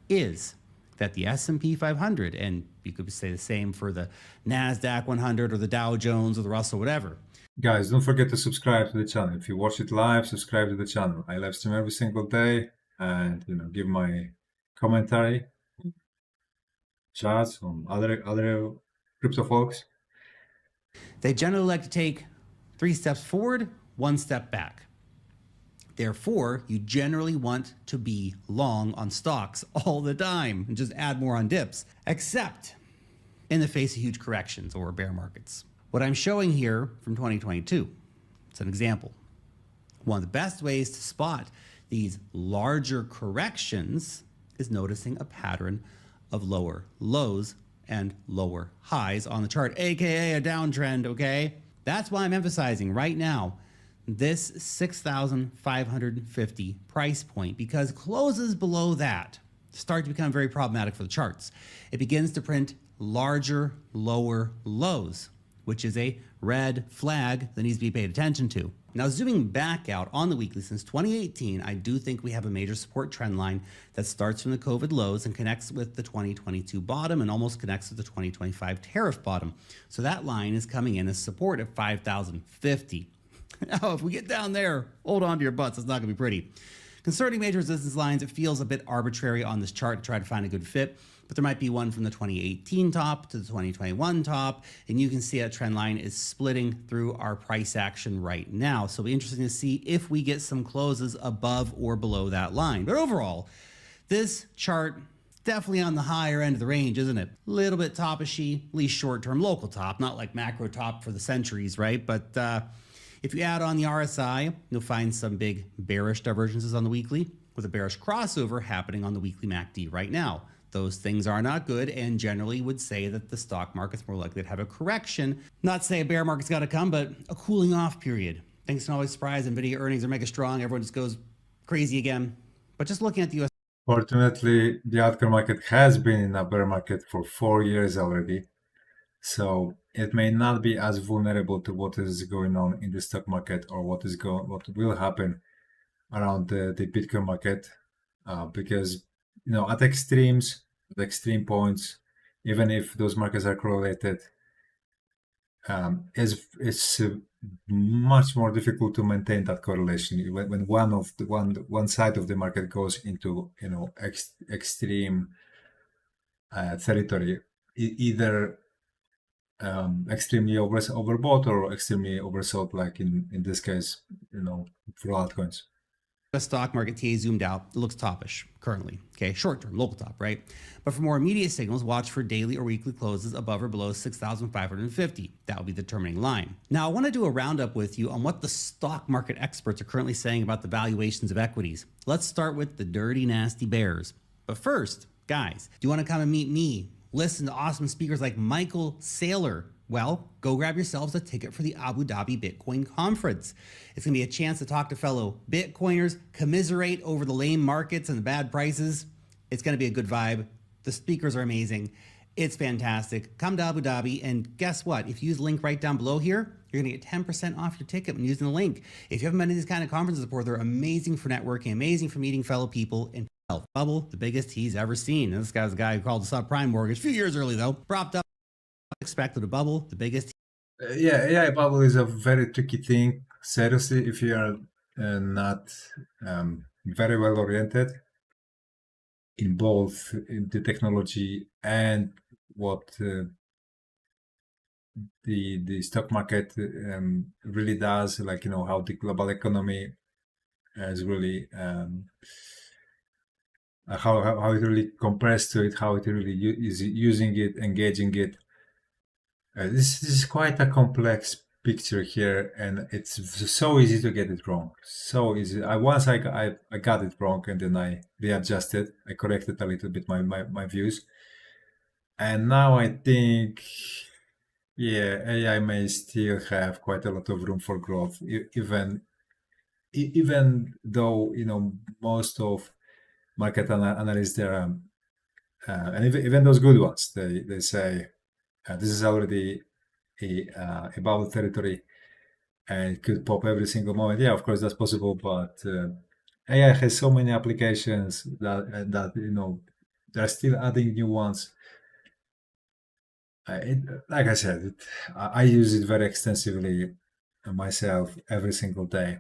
Is that the S&P 500, and you could say the same for the NASDAQ 100 or the Dow Jones or the Russell, whatever. Guys, don't forget to subscribe to the channel. If you watch it live, subscribe to the channel. I live stream every single day, and give my commentary, charts on other crypto folks. They generally like to take 3 steps forward, 1 step back. Therefore, you generally want to be long on stocks all the time and just add more on dips, except in the face of huge corrections or bear markets. What I'm showing here from 2022, it's an example. One of the best ways to spot these larger corrections is noticing a pattern of lower lows and lower highs on the chart, aka a downtrend, okay? That's why I'm emphasizing right now this 6,550 price point, because closes below that start to become very problematic for the charts. It begins to print larger, lower lows, which is a red flag that needs to be paid attention to. Now, zooming back out on the weekly since 2018, I do think we have a major support trend line that starts from the COVID lows and connects with the 2022 bottom and almost connects with the 2025 tariff bottom. So that line is coming in as support at 5,050. Now, if we get down there, hold on to your butts. It's not going to be pretty. Concerning major resistance lines, it feels a bit arbitrary on this chart to try to find a good fit, but there might be one from the 2018 top to the 2021 top, and you can see that trend line is splitting through our price action right now. So it'll be interesting to see if we get some closes above or below that line. But overall, this chart definitely on the higher end of the range, isn't it? A little bit topishy, at least short-term local top, not like macro top for the centuries, right? But if you add on the RSI, you'll find some big bearish divergences on the weekly, with a bearish crossover happening on the weekly MACD right now. Those things are not good, and generally would say that the stock market's more likely to have a correction. Not say a bear market's got to come, but a cooling off period. Things can always surprise. NVIDIA earnings are mega strong. Everyone just goes crazy again. But just looking at the US. Fortunately, the altcoin market has been in a bear market for 4 years already. So it may not be as vulnerable to what is going on in the stock market or what will happen around the Bitcoin market, because at extreme points, even if those markets are correlated, it's much more difficult to maintain that correlation when one side of the market goes into extreme territory, either extremely overbought or extremely oversold, like in this case, for altcoins. The stock market TA zoomed out, it looks toppish currently. Okay, short term, local top, right? But for more immediate signals, watch for daily or weekly closes above or below 6,550. That will be the determining line. Now, I want to do a roundup with you on what the stock market experts are currently saying about the valuations of equities. Let's start with the dirty, nasty bears. But first, guys, do you want to come and meet me? Listen to awesome speakers like Michael Saylor. Well, go grab yourselves a ticket for the Abu Dhabi Bitcoin Conference. It's going to be a chance to talk to fellow Bitcoiners, commiserate over the lame markets and the bad prices. It's going to be a good vibe. The speakers are amazing. It's fantastic. Come to Abu Dhabi, and guess what? If you use the link right down below here, you're going to get 10% off your ticket when using the link. If you haven't been to these kind of conferences before, they're amazing for networking, amazing for meeting fellow people, and Bubble, the biggest he's ever seen. And this guy's the guy who called the subprime mortgage a few years early, though. Propped up, expected a bubble, the biggest. Yeah, bubble is a very tricky thing. Seriously, if you are not very well oriented in both in the technology and what the stock market really does, like how the global economy is really how it really compares to it, how it really is using it, engaging it. This is quite a complex picture here, and it's so easy to get it wrong. So easy. Once I got it wrong, and then I readjusted. I corrected a little bit my views, and now I think, yeah, AI may still have quite a lot of room for growth, even though most of market analysts there, and even those good ones, they say this is already a bubble territory and it could pop every single moment. Yeah, of course that's possible, but AI has so many applications that they're still adding new ones. Like I said, I use it very extensively myself every single day,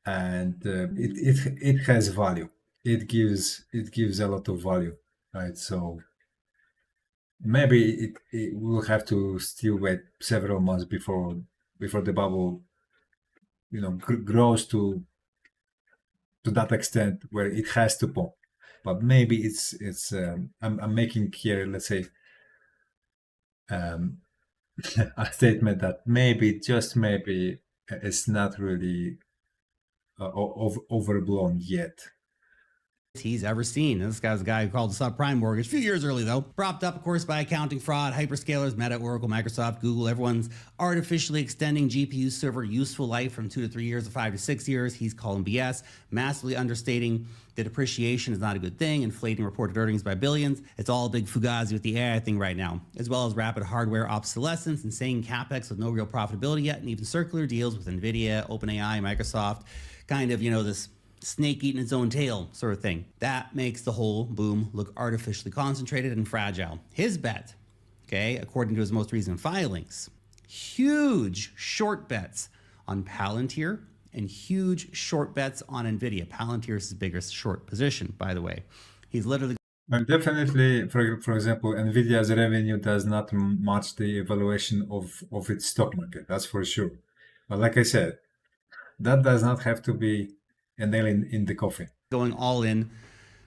and it has value. It gives a lot of value, right? So maybe it will have to still wait several months before the bubble grows to that extent where it has to pop. But maybe it's I'm making here, let's say, a statement that maybe, just maybe, it's not really overblown yet. He's ever seen. This guy's a guy who called the subprime mortgage a few years early, though. Propped up, of course, by accounting fraud, hyperscalers, Meta, Oracle, Microsoft, Google. Everyone's artificially extending GPU server useful life from 2 to 3 years to 5 to 6 years. He's calling BS, massively understating that depreciation is not a good thing, inflating reported earnings by billions. It's all a big fugazi with the AI thing right now, as well as rapid hardware obsolescence, insane capex with no real profitability yet, and even circular deals with NVIDIA, OpenAI, Microsoft, kind of, this snake eating its own tail sort of thing. That makes the whole boom look artificially concentrated and fragile. His bet, okay, according to his most recent filings, huge short bets on Palantir and huge short bets on NVIDIA. Palantir is his biggest short position, by the way. He's literally... And definitely, for example, NVIDIA's revenue does not match the evaluation of its stock market. That's for sure. But like I said, that does not have to be a nail in the coffin. Going all in,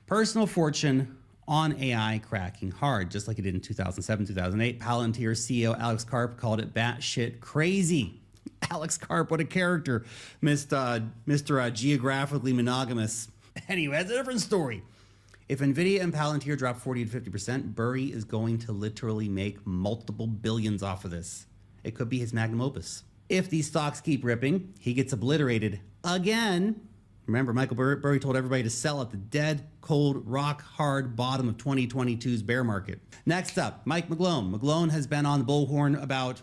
personal fortune on AI cracking hard, just like it did in 2007, 2008. Palantir CEO Alex Karp called it batshit crazy. Alex Karp, what a character. Mr. Geographically monogamous. Anyway, that's a different story. If NVIDIA and Palantir drop 40 to 50%, Burry is going to literally make multiple billions off of this. It could be his magnum opus. If these stocks keep ripping, he gets obliterated again. Remember, Michael Burry told everybody to sell at the dead, cold, rock-hard bottom of 2022's bear market. Next up, Mike McGlone. McGlone has been on the bullhorn about,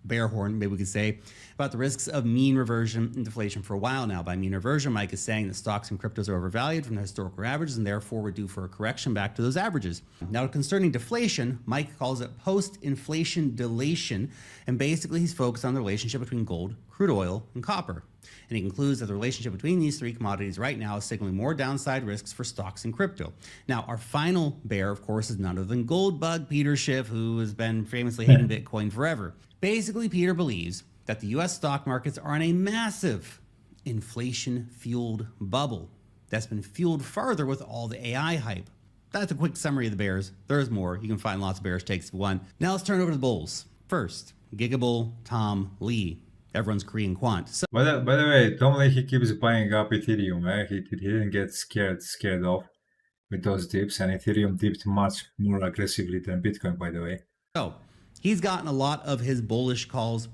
bear horn, maybe we could say, about the risks of mean reversion and deflation for a while now. By mean reversion, Mike is saying that stocks and cryptos are overvalued from the historical averages and therefore we're due for a correction back to those averages. Now, concerning deflation, Mike calls it post-inflation delation, and basically he's focused on the relationship between gold, crude oil, and copper. And he concludes that the relationship between these three commodities right now is signaling more downside risks for stocks and crypto. Now, our final bear, of course, is none other than Goldbug Peter Schiff, who has been famously hating Bitcoin forever. Basically, Peter believes that the US stock markets are in a massive inflation-fueled bubble that's been fueled further with all the AI hype. That's a quick summary of the bears. There's more. You can find lots of bearish takes if you want. Now let's turn over to the bulls. First, Gigabull Tom Lee. Everyone's Korean quant. So, by the way, Tom Lee, he keeps buying up Ethereum. He didn't get scared off with those dips, and Ethereum dipped much more aggressively than Bitcoin, by the way. So he's gotten a lot of his bullish calls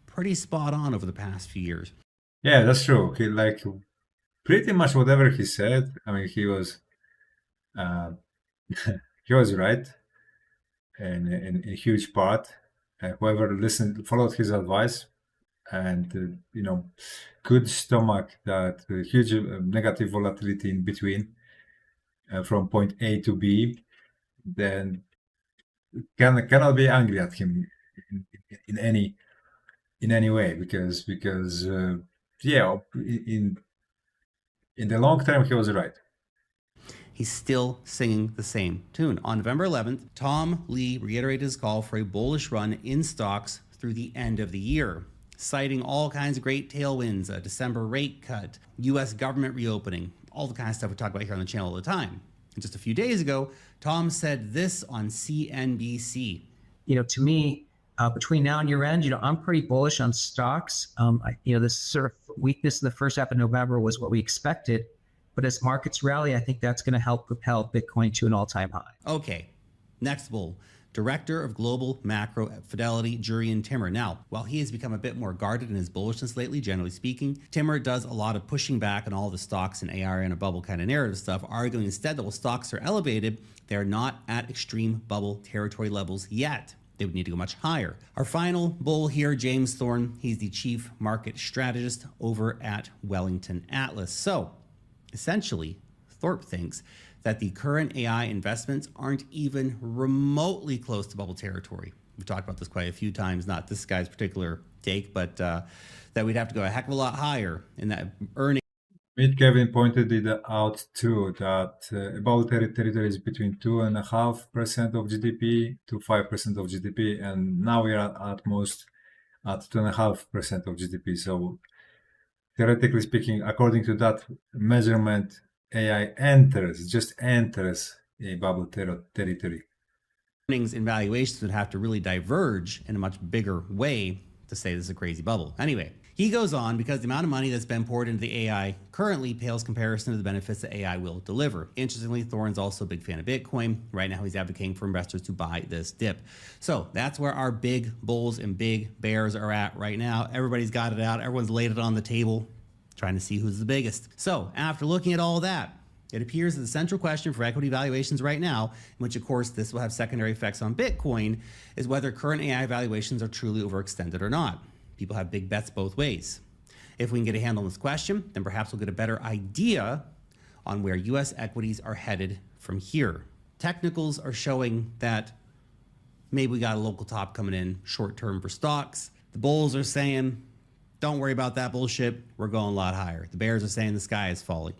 pretty spot on over the past few years. Yeah, that's true. He pretty much whatever he said. I mean, he was he was right in a huge part. Whoever followed his advice, and could stomach that huge negative volatility in between from point A to B, then cannot be angry at him in any way, because yeah, in the long term he was right. He's still singing the same tune. On November 11th, Tom Lee reiterated his call for a bullish run in stocks through the end of the year, citing all kinds of great tailwinds, a December rate cut, US government reopening, all the kind of stuff we talk about here on the channel all the time. And just a few days ago, Tom said this on CNBC. To me, between now and year end, I'm pretty bullish on stocks. This sort of weakness in the first half of November was what we expected, but as markets rally, I think that's going to help propel Bitcoin to an all-time high. Okay, next bull. Director of Global Macro at Fidelity, Jurrien Timmer. Now, while he has become a bit more guarded in his bullishness lately, generally speaking, Timmer does a lot of pushing back on all the stocks and AR in a bubble kind of narrative stuff, arguing instead that while stocks are elevated, they're not at extreme bubble territory levels yet. They would need to go much higher. Our final bull here, James Thorne, he's the chief market strategist over at Wellington Atlas. So, essentially, Thorpe thinks that the current AI investments aren't even remotely close to bubble territory. We've talked about this quite a few times, not this guy's particular take, but that we'd have to go a heck of a lot higher in that earning. Kevin pointed it out too, that bubble territory is between 2.5% of GDP to 5% of GDP, and now we are at most at 2.5% of GDP. So theoretically speaking, according to that measurement, AI just enters a bubble territory. Earnings and valuations would have to really diverge in a much bigger way to say this is a crazy bubble. Anyway, he goes on because the amount of money that's been poured into the AI currently pales comparison to the benefits that AI will deliver. Interestingly, Thorne's also a big fan of Bitcoin. Right now, he's advocating for investors to buy this dip. So that's where our big bulls and big bears are at right now. Everybody's got it out. Everyone's laid it on the table, trying to see who's the biggest. So after looking at all that, it appears that the central question for equity valuations right now, in which of course this will have secondary effects on Bitcoin, is whether current AI valuations are truly overextended or not. People have big bets both ways. If we can get a handle on this question, then perhaps we'll get a better idea on where US equities are headed from here. Technicals are showing that maybe we got a local top coming in short term for stocks. The bulls are saying, don't worry about that bullshit, we're going a lot higher. The bears are saying the sky is falling.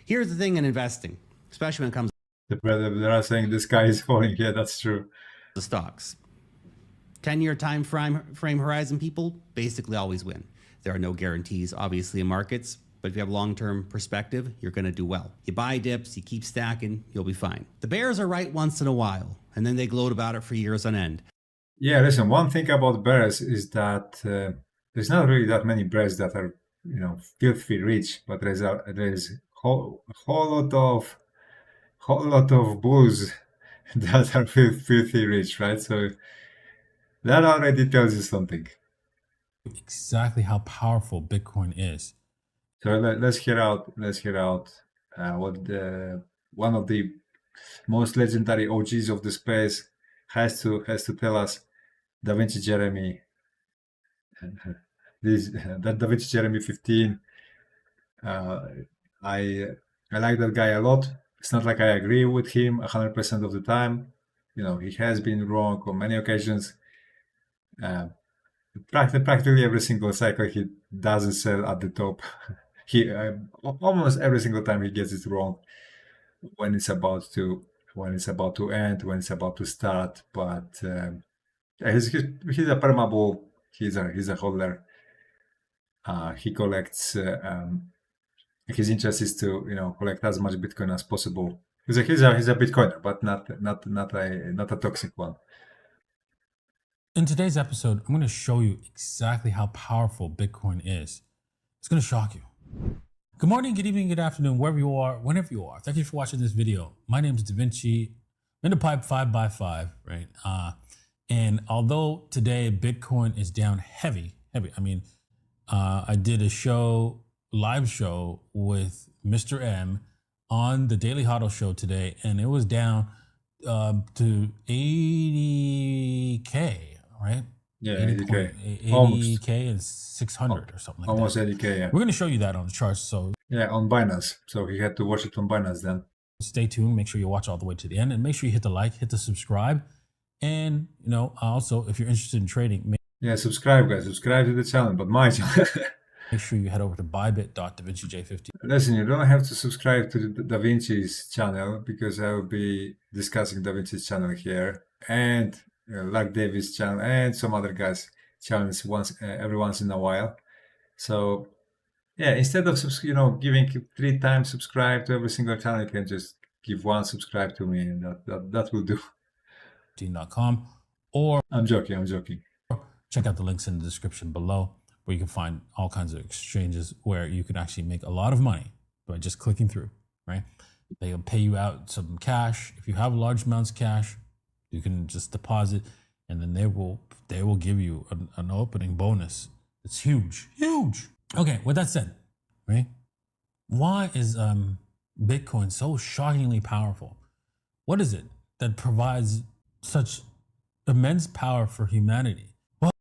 Here's the thing in investing, especially when it comes They are saying the sky is falling. Yeah, that's true. to stocks. 10-year time frame horizon people basically always win. There are no guarantees, obviously, in markets, but if you have long-term perspective, you're going to do well. You buy dips, you keep stacking, you'll be fine. The bears are right once in a while, and then they gloat about it for years on end. Yeah, listen, one thing about bears is that there's not really that many bears that are, filthy rich, but there's a whole lot of bulls that are filthy rich, right? So that already tells you something. Exactly how powerful Bitcoin is. So let's hear out what one of the most legendary OGs of the space has to tell us. Da Vinci Jeremy, that Da Vinci Jeremy 15. I like that guy a lot. It's not like I agree with him 100% of the time. He has been wrong on many occasions. Practically every single cycle he doesn't sell at the top. He almost every single time he gets it wrong when it's about to end, when it's about to start. But he's a perma bull. He's a holder. He collects. His interest is to collect as much Bitcoin as possible. He's a Bitcoiner, but not a toxic one. In today's episode, I'm going to show you exactly how powerful Bitcoin is. It's going to shock you. Good morning, good evening, good afternoon, wherever you are, whenever you are. Thank you for watching this video. My name is Da Vinci. I'm in the pipe 5x5, right? And although today Bitcoin is down heavy. I mean, I did a live show with Mr. M on the Daily Hodl show today, and it was down to 80K, right? Yeah, 80K. Almost. 80K and 600 or something like Almost that. 80K, yeah. We're going to show you that on the charts, so Yeah, on Binance. So he had to watch it on Binance then. stay tuned. Make sure you watch all the way to the end, and make sure you hit the like, hit the subscribe, and also if you're interested in trading, Yeah, subscribe, guys. Subscribe to the channel, but my channel. make sure you head over to bybit.davincij50. Listen, you don't have to subscribe to the Da Vinci's channel because I will be discussing Da Vinci's channel here and like David's channel and some other guys' channels every once in a while. So yeah, instead of giving 3 times subscribe to every single channel, you can just give 1 subscribe to me, and that will do. .com, or I'm joking. check out the links in the description below, where you can find all kinds of exchanges where you can actually make a lot of money by just clicking through, right? They'll pay you out some cash. If you have large amounts of cash, you can just deposit, and then they will give you an opening bonus. It's huge, huge. Okay, with that said, right? Why is Bitcoin so shockingly powerful? What is it that provides such immense power for humanity? Well,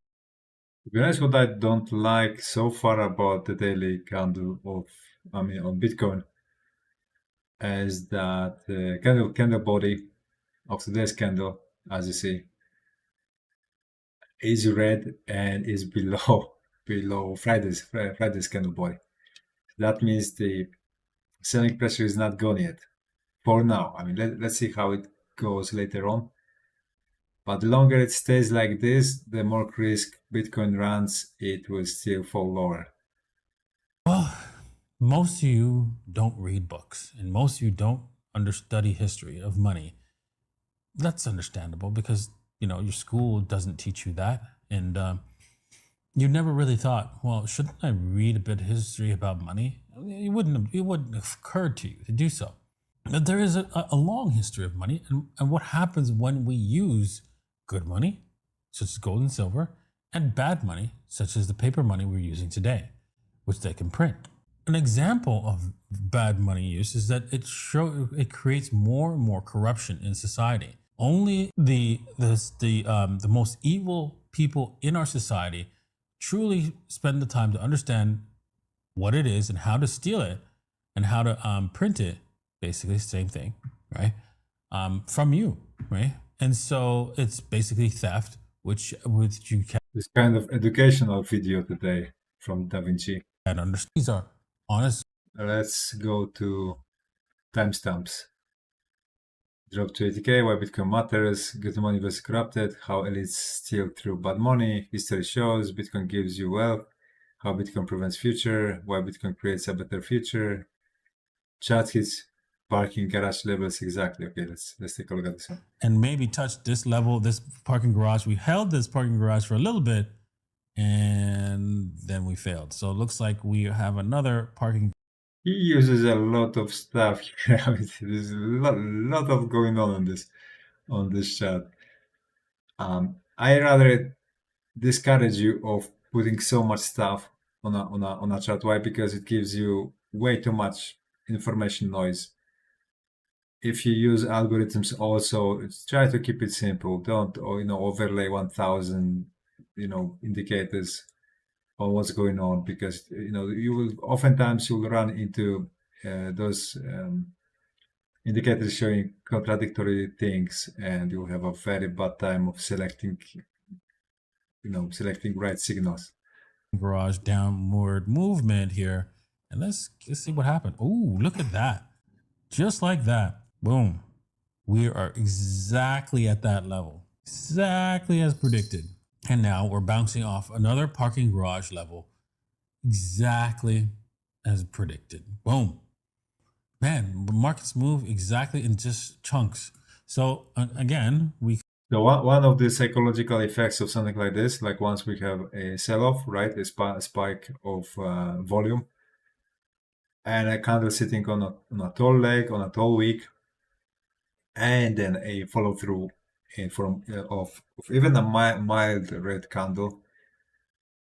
To be honest, what I don't like so far about the daily candle on Bitcoin is that the candle body of today's candle, as you see, is red and is below Friday's candle body. That means the selling pressure is not gone yet for now. I mean, let's see how it goes later on. But the longer it stays like this, the more risk Bitcoin runs, it will still fall lower. Well, most of you don't read books, and most of you don't understudy history of money. That's understandable because, you know, your school doesn't teach you that. And you never really thought, well, shouldn't I read a bit of history about money? It wouldn't have occurred to you to do so. But there is a long history of money and what happens when we use good money, such as gold and silver, and bad money, such as the paper money we're using today, which they can print. An example of bad money use is that it creates more and more corruption in society. Only the most evil people in our society truly spend the time to understand what it is and how to steal it and how to print it. Basically, same thing, right? From you, right? And so it's basically theft, which you can. This kind of educational video today from Da Vinci. And understand. These are honest. Let's go to timestamps. Drop to 80k, why Bitcoin matters, good money versus corrupted, how elites steal through bad money, history shows, Bitcoin gives you wealth, how Bitcoin prevents future, why Bitcoin creates a better future, chat hits parking garage levels exactly. Okay, let's take a look at this one. And maybe touch this level, this parking garage. We held this parking garage for a little bit and then we failed. So it looks like we have another parking. He uses a lot of stuff here. I mean, there's a lot of going on this chat. I rather discourage you of putting so much stuff on a chat. Why? Because it gives you way too much information noise. If you use algorithms, also try to keep it simple. Don't overlay 1,000 indicators on what's going on, because you will oftentimes you'll run into those indicators showing contradictory things, and you'll have a very bad time of selecting right signals. Garage downward movement here, and let's see what happened. Oh, look at that! Just like that, boom. We are exactly at that level, exactly as predicted. And now we're bouncing off another parking garage level, exactly as predicted. Boom. Man, markets move exactly in just chunks. So again, So one of the psychological effects of something like this, like once we have a sell-off, right, a spike of volume, and a candle sitting on a tall leg, on a tall wick, and then a follow-through of even a mild red candle,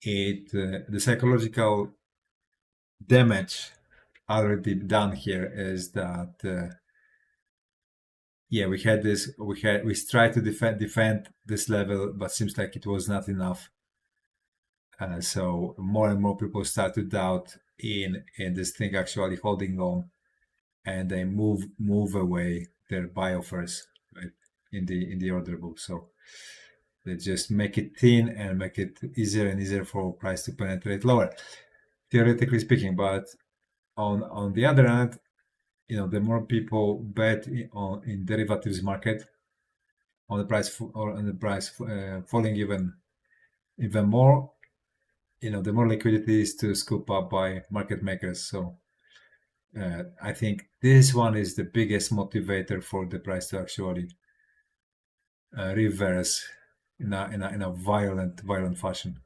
the psychological damage already done here is that we tried to defend this level, but seems like it was not enough. So more and more people start to doubt in this thing actually holding on, and they move away their buy offers, right, in the order book. So they just make it thin and make it easier and easier for price to penetrate lower, theoretically speaking. But on the other hand, the more people bet in derivatives market on the price falling even more, the more liquidity is to scoop up by market makers. So I think this one is the biggest motivator for the price to actually reverse in a violent fashion.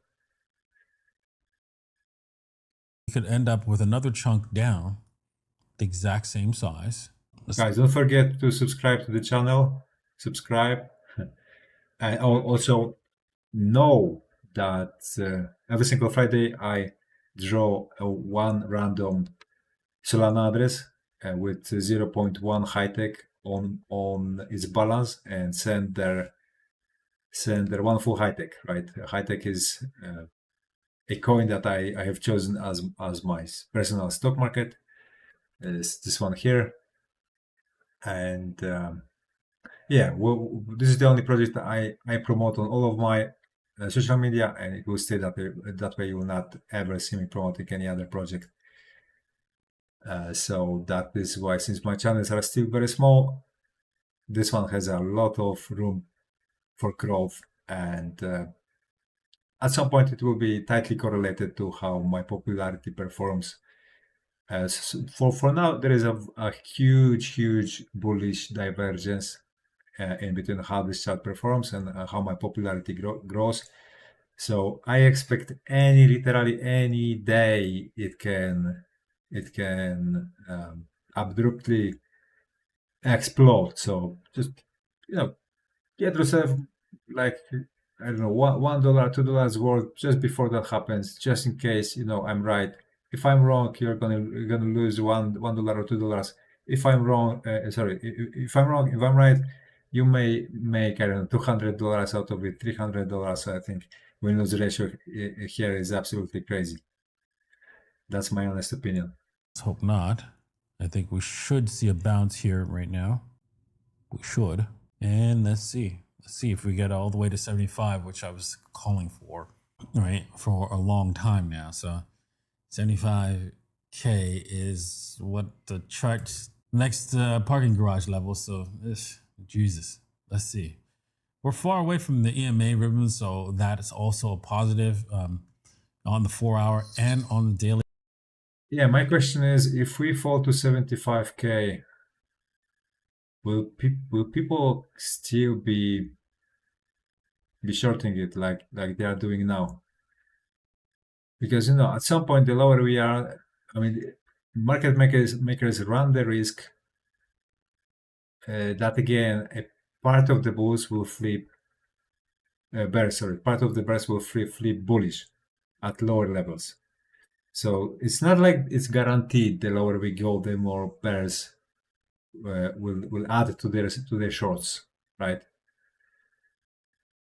You could end up with another chunk down, the exact same size. Guys, don't forget to subscribe to the channel. Subscribe, and also know that every single Friday I draw one random Solana address with 0.1 high tech on its balance and send their one full high tech. Right, high tech is a coin that I have chosen as my personal stock market. Is this one here, and yeah, well, this is the only project that I promote on all of my social media, and it will stay that way. You will not ever see me promoting any other project. So that is why, since my channels are still very small, this one has a lot of room for growth, and at some point it will be tightly correlated to how my popularity performs. For now, there is a huge bullish divergence in between how this chart performs and how my popularity grows. So I expect literally any day it can abruptly explode. So just get yourself like, I don't know, $1, $2 worth just before that happens, just in case I'm right. If I'm wrong, you're gonna lose $1 or $2. If I'm wrong, if I'm right, you may make, I don't know, $200 out of it, $300. So I think win-lose ratio here is absolutely crazy. That's my honest opinion. Let's hope not. I think we should see a bounce here right now. We should. And let's see. Let's see if we get all the way to 75, which I was calling for, right, for a long time now. So 75K is what the chart's next parking garage level. So Jesus, let's see. We're far away from the EMA ribbon, so that is also a positive on the 4-hour and on the daily. Yeah, my question is, if we fall to 75K, will people still be shorting it like they are doing now? Because at some point, the lower we are, I mean, market makers run the risk that again a part of the bulls will flip part of the bears will flip bullish at lower levels. So it's not like it's guaranteed the lower we go, the more bears will add to their shorts, right?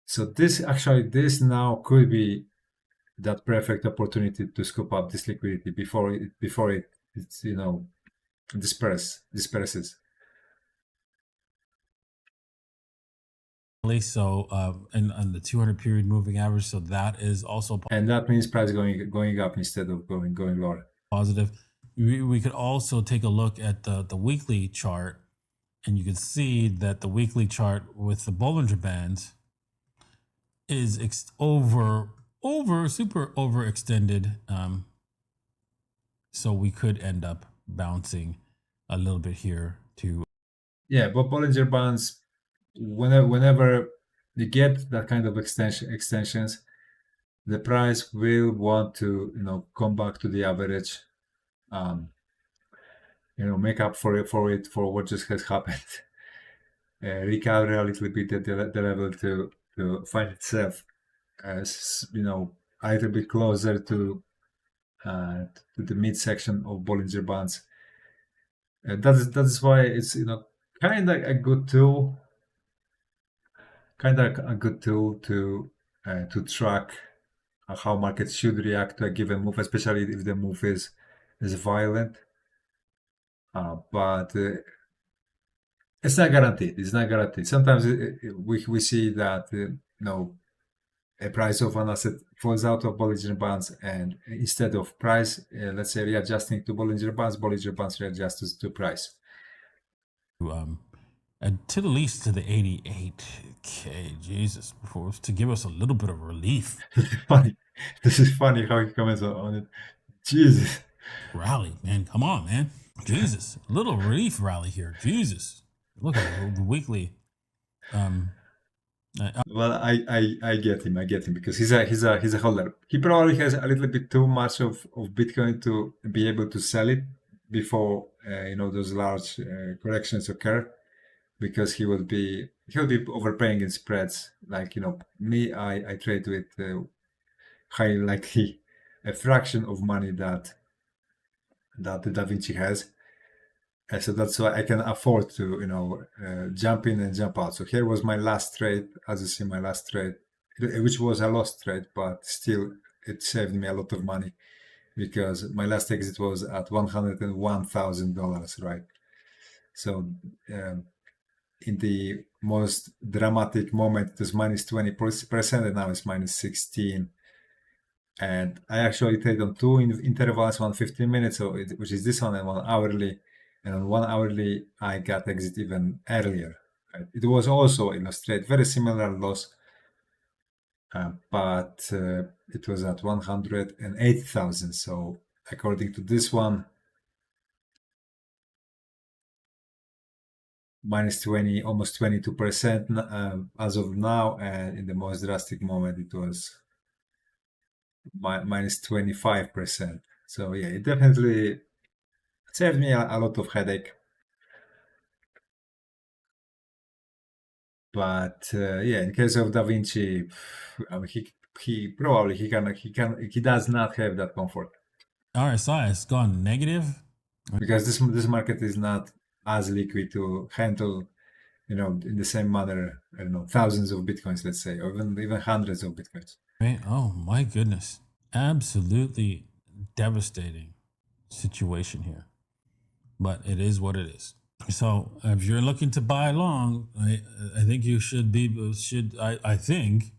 So this now could be that perfect opportunity to scoop up this liquidity before it's disperses. So and the 200 period moving average, so that is also, and that means price going up instead of going lower. Positive. We could also take a look at the weekly chart, and you can see that the weekly chart with the Bollinger Bands is super overextended. So we could end up bouncing a little bit here too. Yeah, but Bollinger Bands, whenever you get that kind of extensions, the price will want to come back to the average, make up for what just has happened, recover a little bit at the level to find itself as a little bit closer to the midsection of Bollinger Bands. That is why it's kind of a good tool. To track how markets should react to a given move, especially if the move is violent. But it's not guaranteed. Sometimes we see that a price of an asset falls out of Bollinger Bands, and instead of price, let's say readjusting to Bollinger Bands readjusts to price. And to the least to the 88K, Jesus, to give us a little bit of relief. Funny. This is funny how he comments on it. Jesus. Rally, man. Come on, man. Jesus. A little relief rally here. Jesus. Look at the weekly. Well, I get him. I get him because he's a holder. He probably has a little bit too much of Bitcoin to be able to sell it before those large corrections occur, because he'll be overpaying in spreads. Like me, I trade with high likely a fraction of money that the Da Vinci has. So that's why I can afford to, jump in and jump out. So here was my last trade, as you see, my last trade, which was a lost trade, but still it saved me a lot of money because my last exit was at $101,000, right? So in the most dramatic moment, it was minus 20%, and now it's minus 16. And I actually trade on two intervals, one 15 minutes, which is this one, and one hourly. And on one hourly, I got exit even earlier. Right? It was also illustrate very similar loss, but it was at 108,000. So according to this one, minus 20, almost 22% as of now, and in the most drastic moment, it was minus 25%. So yeah, it definitely saved me a lot of headache. But yeah, in case of Da Vinci, I mean, he does not have that comfort RSI has gone negative. because this market is not as liquid to handle, in the same manner, I don't know, thousands of bitcoins, let's say, or even hundreds of bitcoins. Right? Oh my goodness. Absolutely devastating situation here. But it is what it is. So if you're looking to buy long, I think you should I think,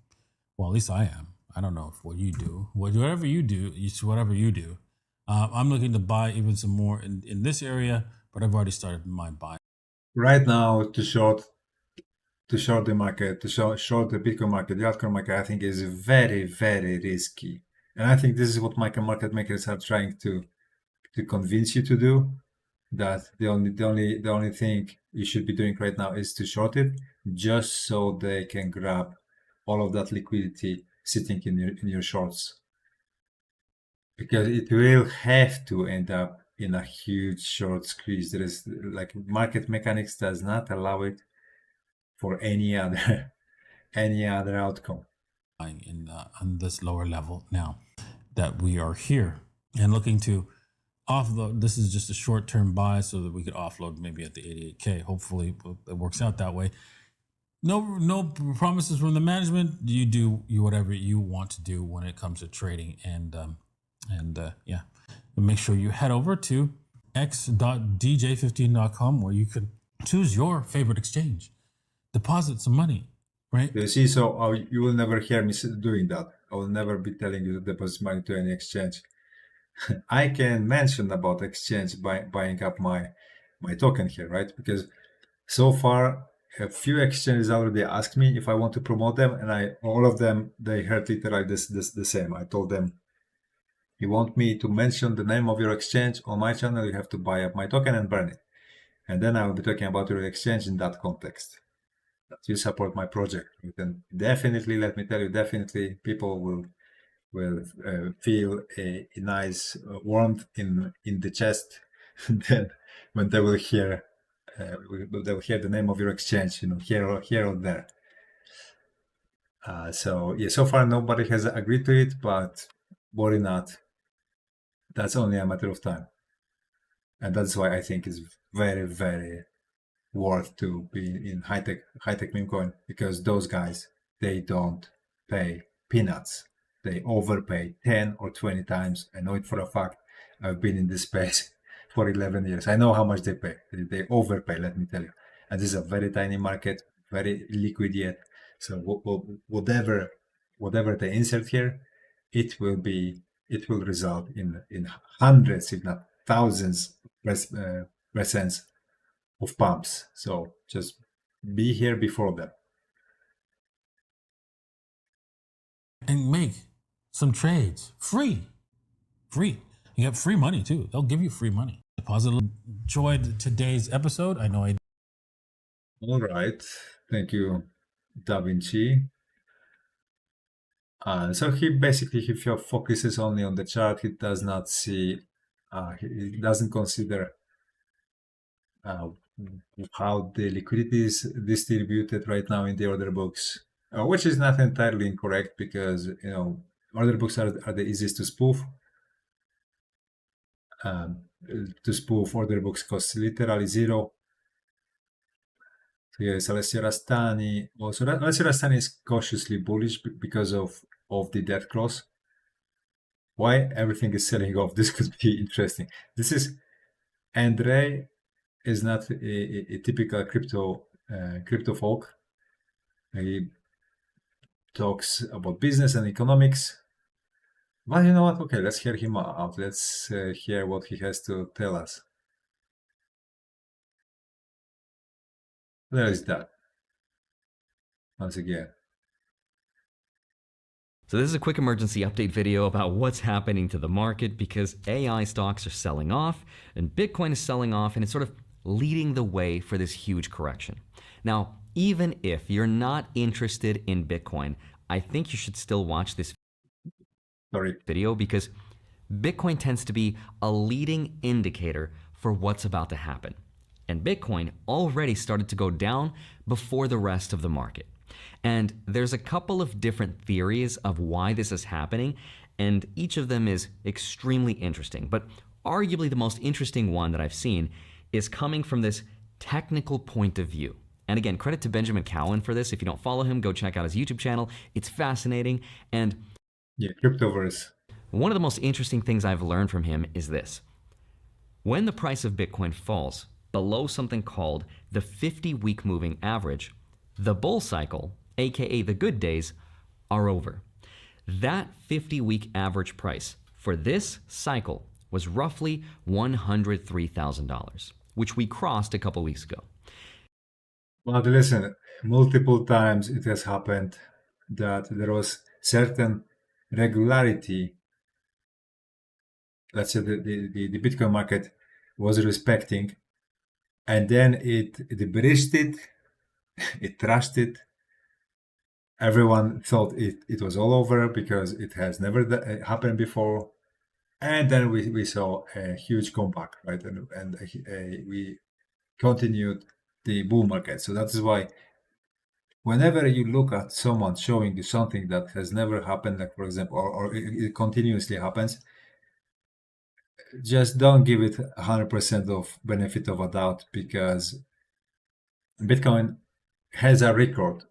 well, at least I am. I don't know if what you do, whatever you do, whatever you do. I'm looking to buy even some more in this area, but I've already started my buy. Right now, to short the market, to short the Bitcoin market, the altcoin market, I think is very, very risky. And I think this is what market makers are trying to convince you to do. That the only thing you should be doing right now is to short it, just so they can grab all of that liquidity sitting in your shorts, because it will have to end up in a huge short squeeze. There is, like, market mechanics does not allow it for any other outcome. On this lower level now that we are here and looking to offload. This is just a short-term buy so that we could offload maybe at the 88K. Hopefully it works out that way. No promises from the management. You do whatever you want to do when it comes to trading, and yeah, and make sure you head over to x.dj15.com where you can choose your favorite exchange, deposit some money, right? You see, so you will never hear me doing that. I will never be telling you to deposit money to any exchange. I can mention about exchange buying up my token here, right? Because so far a few exchanges already asked me if I want to promote them, and all of them, they heard literally the same. I told them, you want me to mention the name of your exchange on my channel, you have to buy up my token and burn it, and then I will be talking about your exchange in that context, that you support my project. Then definitely, let me tell you, definitely people will feel a nice warmth in the chest then when they will hear the name of your exchange, here or there. So yeah, so far nobody has agreed to it, but worry not, that's only a matter of time. And that's why I think it's very, very worth to be in high-tech meme coin, because those guys, they don't pay peanuts. They overpay 10 or 20 times. I know it for a fact. I've been in this space for 11 years. I know how much they pay. They overpay, let me tell you. And this is a very tiny market, very illiquid yet. So whatever they insert here, it will result in hundreds, if not thousands percents of pumps. So just be here before them. And make some trades free. You get free money too. They'll give you free money. Deposit. Enjoyed today's episode. I know I. All right. Thank you Da Vinci. So he focuses only on the chart. He does not see, he doesn't consider how the liquidity is distributed right now in the order books, which is not entirely incorrect because order books are the easiest to spoof. To spoof order books costs literally zero. So yes, Alessio Rastani. Also, Alessio Rastani is cautiously bullish because of the death cross. Why everything is selling off? This could be interesting. This is Andre is not a typical crypto folk. He talks about business and economics. But you know what? Okay, let's hear him out. Let's hear what he has to tell us. There is that. Once again. So this is a quick emergency update video about what's happening to the market because AI stocks are selling off and Bitcoin is selling off, and it's sort of leading the way for this huge correction. Now, even if you're not interested in Bitcoin, I think you should still watch this video because Bitcoin tends to be a leading indicator for what's about to happen. And Bitcoin already started to go down before the rest of the market. And there's a couple of different theories of why this is happening, and each of them is extremely interesting. But arguably the most interesting one that I've seen is coming from this technical point of view. And again, credit to Benjamin Cowan for this. If you don't follow him, go check out his YouTube channel. It's fascinating. And yeah, Cryptoverse. One of the most interesting things I've learned from him is this. When the price of Bitcoin falls below something called the 50-week moving average, the bull cycle, aka the good days, are over. That 50-week average price for this cycle was roughly $103,000, which we crossed a couple weeks ago. But listen, multiple times it has happened that there was certain regularity. Let's say the Bitcoin market was respecting, and then it breached it, it trashed it. Everyone thought it was all over because it has never happened before. And then we saw a huge comeback, right? And we continued the bull market. So that is why whenever you look at someone showing you something that has never happened, like for example, or it continuously happens, just don't give it 100% of benefit of a doubt, because Bitcoin has a record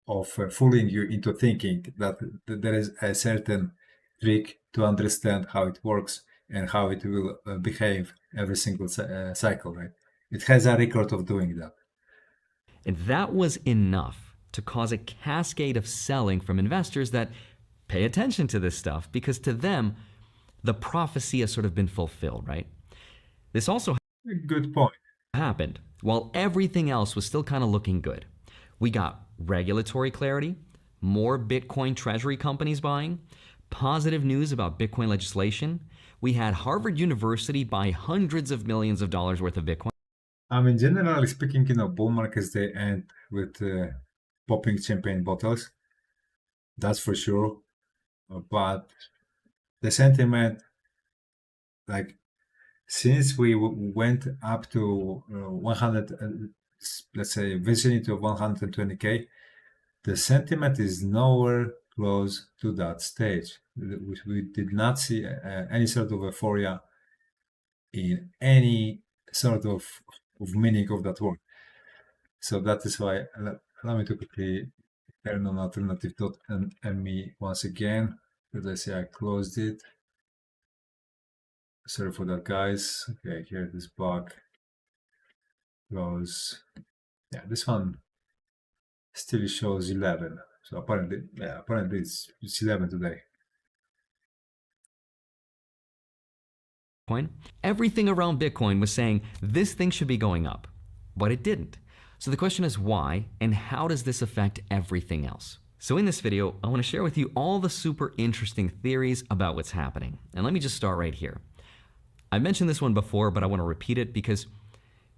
of fooling you into thinking that there is a certain trick to understand how it works and how it will behave every single cycle, right? It has a record of doing that. And that was enough to cause a cascade of selling from investors that pay attention to this stuff, because to them, the prophecy has sort of been fulfilled, right? This also Good point. happened while everything else was still kind of looking good. We got regulatory clarity, more Bitcoin treasury companies buying, positive news about Bitcoin legislation. We had Harvard University buy hundreds of millions of dollars worth of Bitcoin. I mean, generally speaking, bull markets, they end with popping champagne bottles. That's for sure. But the sentiment, like, since we went up to 100, let's say, vicinity of 120k, the sentiment is nowhere close to that stage. We did not see any sort of euphoria in any sort of meaning of that word. So that is why, allow me to quickly turn on alternative.me once again, because I say I closed it. Sorry for that, guys. Okay, here this bug goes. Yeah, this one still shows 11. So apparently it's 11 today. Everything around Bitcoin was saying this thing should be going up, but it didn't. So the question is why, and how does this affect everything else? So in this video, I want to share with you all the super interesting theories about what's happening. And let me just start right here. I mentioned this one before, but I want to repeat it because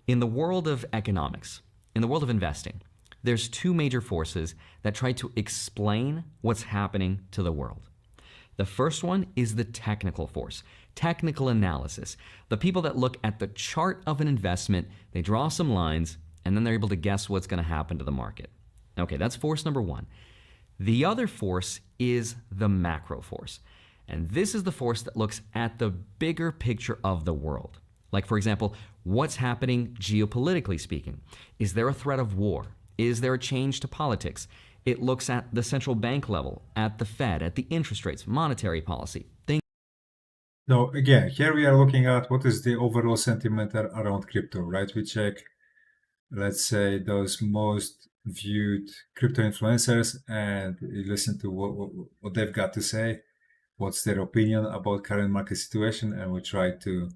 in the world of economics, in the world of investing, there's two major forces that try to explain what's happening to the world. The first one is the technical force, technical analysis. The people that look at the chart of an investment, they draw some lines, and then they're able to guess what's going to happen to the market. Okay, that's force number one. The other force is the macro force. And this is the force that looks at the bigger picture of the world. Like, for example, what's happening geopolitically speaking? Is there a threat of war? Is there a change to politics? It looks at the central bank level, at the Fed, at the interest rates, monetary policy. So again, here we are looking at what is the overall sentiment around crypto, right? We check, let's say, those most viewed crypto influencers, and you listen to what they've got to say, what's their opinion about current market situation, and we try to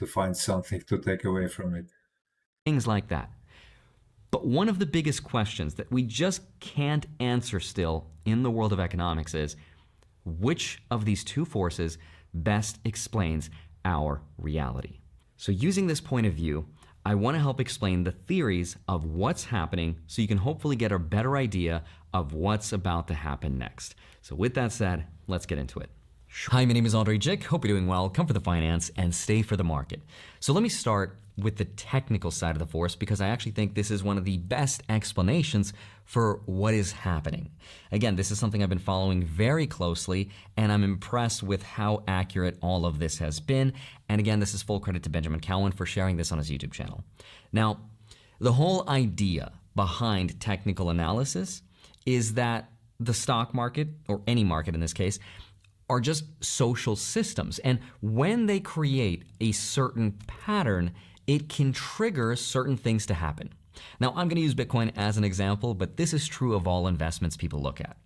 find something to take away from it. Things like that. But one of the biggest questions that we just can't answer still in the world of economics is, which of these two forces best explains our reality? So using this point of view, I want to help explain the theories of what's happening so you can hopefully get a better idea of what's about to happen next. So with that said, let's get into it. Hi, my name is Andre Jick. Hope you're doing well. Come for the finance and stay for the market. So let me start with the technical side of the force because I actually think this is one of the best explanations for what is happening. Again, this is something I've been following very closely, and I'm impressed with how accurate all of this has been. And again, this is full credit to Benjamin Cowan for sharing this on his YouTube channel. Now, the whole idea behind technical analysis is that the stock market, or any market in this case, are just social systems. And when they create a certain pattern, it can trigger certain things to happen. Now, I'm going to use Bitcoin as an example, but this is true of all investments people look at.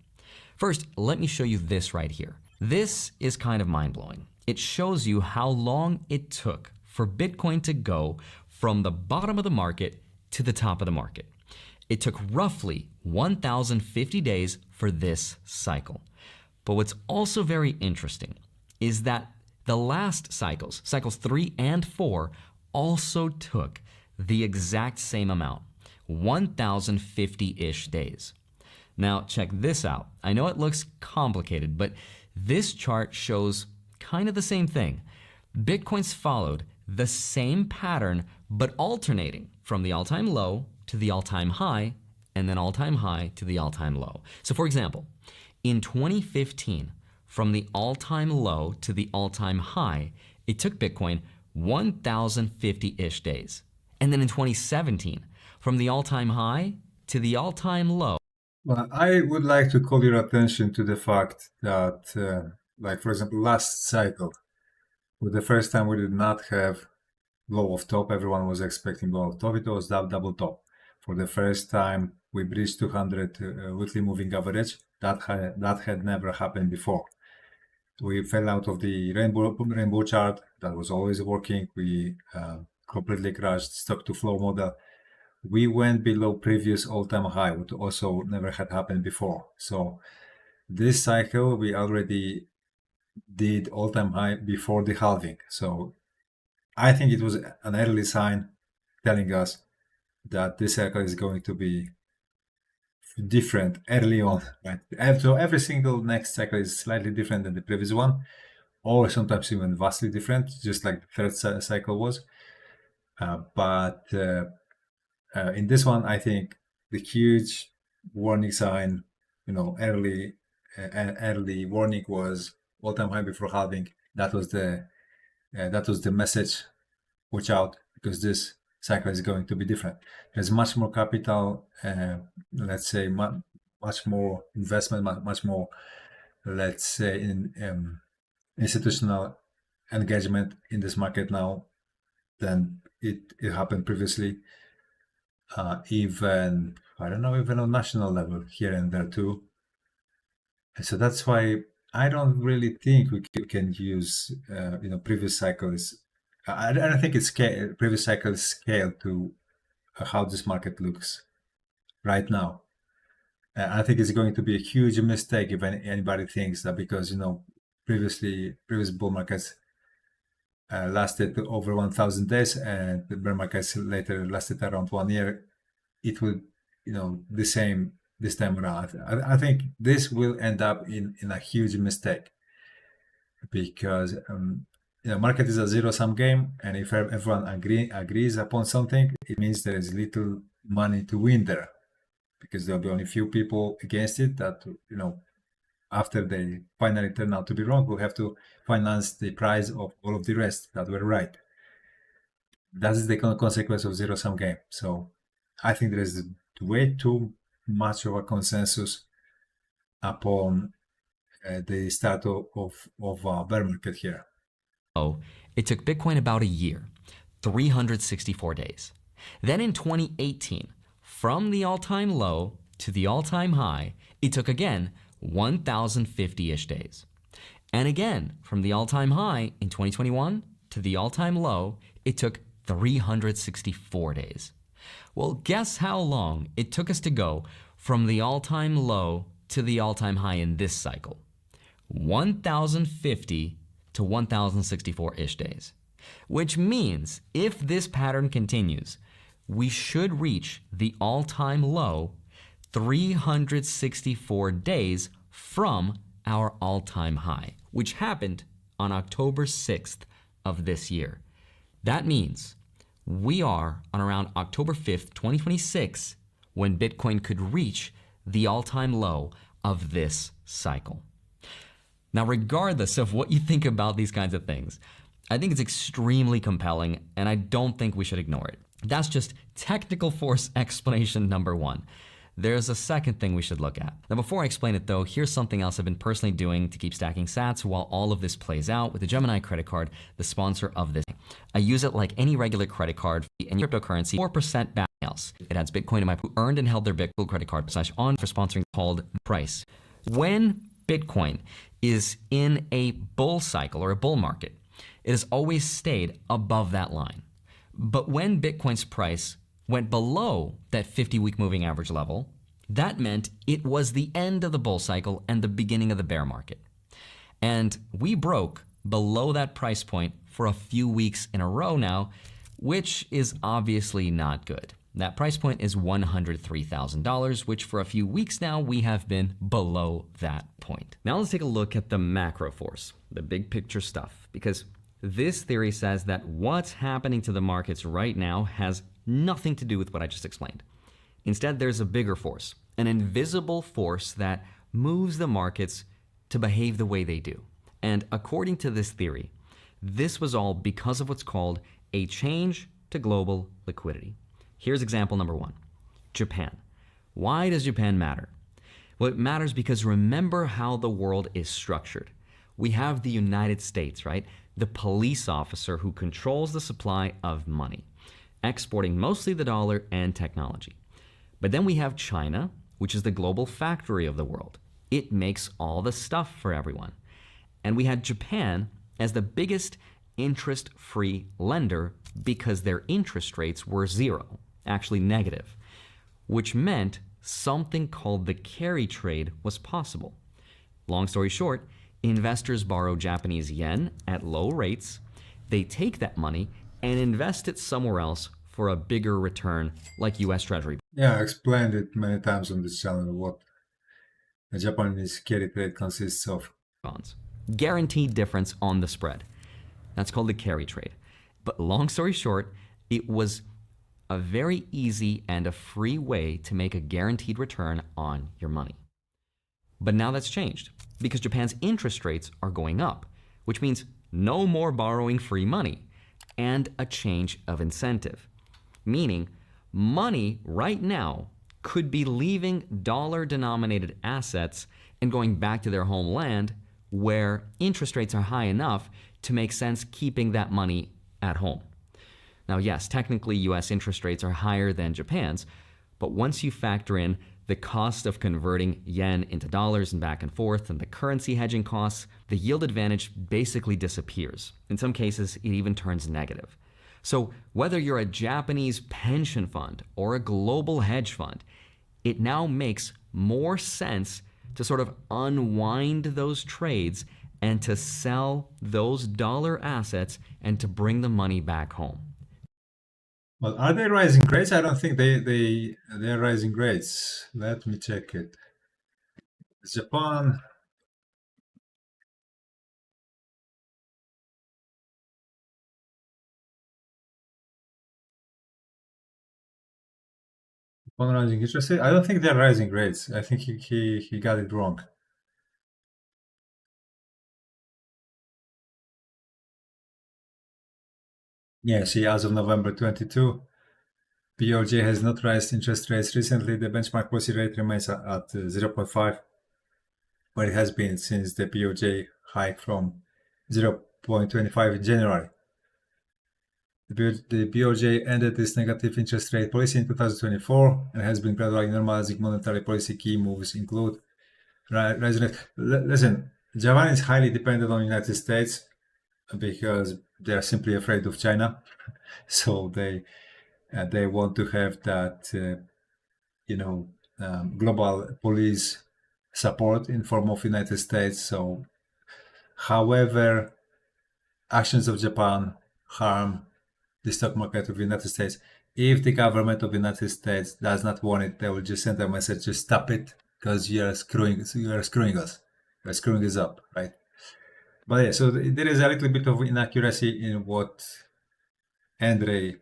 First, let me show you this right here. This is kind of mind-blowing. It shows you how long it took for Bitcoin to go from the bottom of the market to the top of the market. It took roughly 1,050 days for this cycle. But what's also very interesting is that the last cycles, cycles 3 and 4, also took the exact same amount, 1,050-ish days. Now, check this out. I know it looks complicated, but this chart shows kind of the same thing. Bitcoin's followed the same pattern, but alternating from the all-time low to the all-time high, and then all-time high to the all-time low. So for example, in 2015, from the all-time low to the all-time high, it took Bitcoin 1,050-ish days. And then in 2017, from the all-time high to the all-time low. Well, I would like to call your attention to the fact that, like for example, last cycle, for the first time we did not have low of top. Everyone was expecting low of top. It was double top. For the first time, we breached 200 weekly moving average. That had never happened before. We fell out of the rainbow chart that was always working. We completely crashed stock to flow model. We went below previous all-time high, which also never had happened before. So this cycle, we already did all-time high before the halving. So I think it was an early sign telling us that this cycle is going to be different early on, right? So every single next cycle is slightly different than the previous one, or sometimes even vastly different, just like the third cycle was. But in this one, I think the huge warning sign, early warning was all-time high before halving. That was the message. Watch out, because this cycle is going to be different. There's much more capital, let's say, much more investment, much more, let's say, in institutional engagement in this market now than it happened previously. Even on national level here and there too. And so that's why I don't really think we can use, previous cycles. I don't think it's previous cycles scale to how this market looks right now. I think it's going to be a huge mistake if anybody thinks that because, previous bull markets lasted over 1,000 days and the bear markets later lasted around 1 year, it will the same this time around. I think this will end up in a huge mistake, because market is a zero-sum game, and if everyone agrees upon something, it means there is little money to win there, because there'll be only few people against it that after they finally turn out to be wrong, will have to finance the price of all of the rest that were right. That is the consequence of zero-sum game. So I think there is way too much of a consensus upon the start of a bear market here. It took Bitcoin about a year, 364 days. Then in 2018, from the all-time low to the all-time high, it took again 1,050-ish days. And again, from the all-time high in 2021 to the all-time low, it took 364 days. Well, guess how long it took us to go from the all-time low to the all-time high in this cycle? 1,050 to 1,064-ish days. Which means if this pattern continues, we should reach the all-time low 364 days from our all-time high, which happened on October 6th of this year. That means we are on around October 5th, 2026, when Bitcoin could reach the all-time low of this cycle. Now, regardless of what you think about these kinds of things, I think it's extremely compelling, and I don't think we should ignore it. That's just technical force explanation number one. There's a second thing we should look at. Now, before I explain it though, here's something else I've been personally doing to keep stacking sats while all of this plays out with the Gemini credit card, the sponsor of this. I use it like any regular credit card and cryptocurrency, 4% back else. It adds Bitcoin to my who earned and held their Bitcoin credit card /on for sponsoring called price. When Bitcoin is in a bull cycle or a bull market, it has always stayed above that line. But when Bitcoin's price went below that 50-week moving average level, that meant it was the end of the bull cycle and the beginning of the bear market. And we broke below that price point for a few weeks in a row now, which is obviously not good. That price point is $103,000, which for a few weeks now we have been below that point. Now let's take a look at the macro force, the big picture stuff, because this theory says that what's happening to the markets right now has nothing to do with what I just explained. Instead, there's a bigger force, an invisible force that moves the markets to behave the way they do. And according to this theory, this was all because of what's called a change to global liquidity. Here's example number one, Japan. Why does Japan matter? Well, it matters because remember how the world is structured. We have the United States, right? The police officer who controls the supply of money, exporting mostly the dollar and technology. But then we have China, which is the global factory of the world. It makes all the stuff for everyone. And we had Japan as the biggest interest-free lender because their interest rates were zero, actually negative, which meant something called the carry trade was possible. Long story short, investors borrow Japanese yen at low rates, they take that money and invest it somewhere else for a bigger return, like US Treasury. Yeah, I explained it many times on this channel what the Japanese carry trade consists of. Bonds. Guaranteed difference on the spread. That's called the carry trade. But long story short, it was a very easy and a free way to make a guaranteed return on your money. But now that's changed because Japan's interest rates are going up, which means no more borrowing free money and a change of incentive. Meaning money right now could be leaving dollar-denominated assets and going back to their homeland where interest rates are high enough to make sense keeping that money at home. Now, yes, technically US interest rates are higher than Japan's, but once you factor in the cost of converting yen into dollars and back and forth and the currency hedging costs, the yield advantage basically disappears. In some cases, it even turns negative. So whether you're a Japanese pension fund or a global hedge fund, it now makes more sense to sort of unwind those trades and to sell those dollar assets and to bring the money back home. Well, are they rising rates? I don't think they're rising rates. Let me check it. Japan. Japan rising interest rate. I don't think they're rising rates. I think he got it wrong. Yeah, see, as of November 22, BOJ has not raised interest rates recently. The benchmark policy rate remains at 0.5, where it has been since the BOJ hike from 0.25 in January. The BOJ ended its negative interest rate policy in 2024 and has been gradually normalizing monetary policy. Key moves include rising rate. Listen, Japan is highly dependent on the United States because they are simply afraid of China. So they want to have that, global police support in form of United States. So, however, actions of Japan harm the stock market of the United States. If the government of the United States does not want it, they will just send a message, just stop it, because you are screwing us. You're screwing us up, right? But yeah, so there is a little bit of inaccuracy in what Andre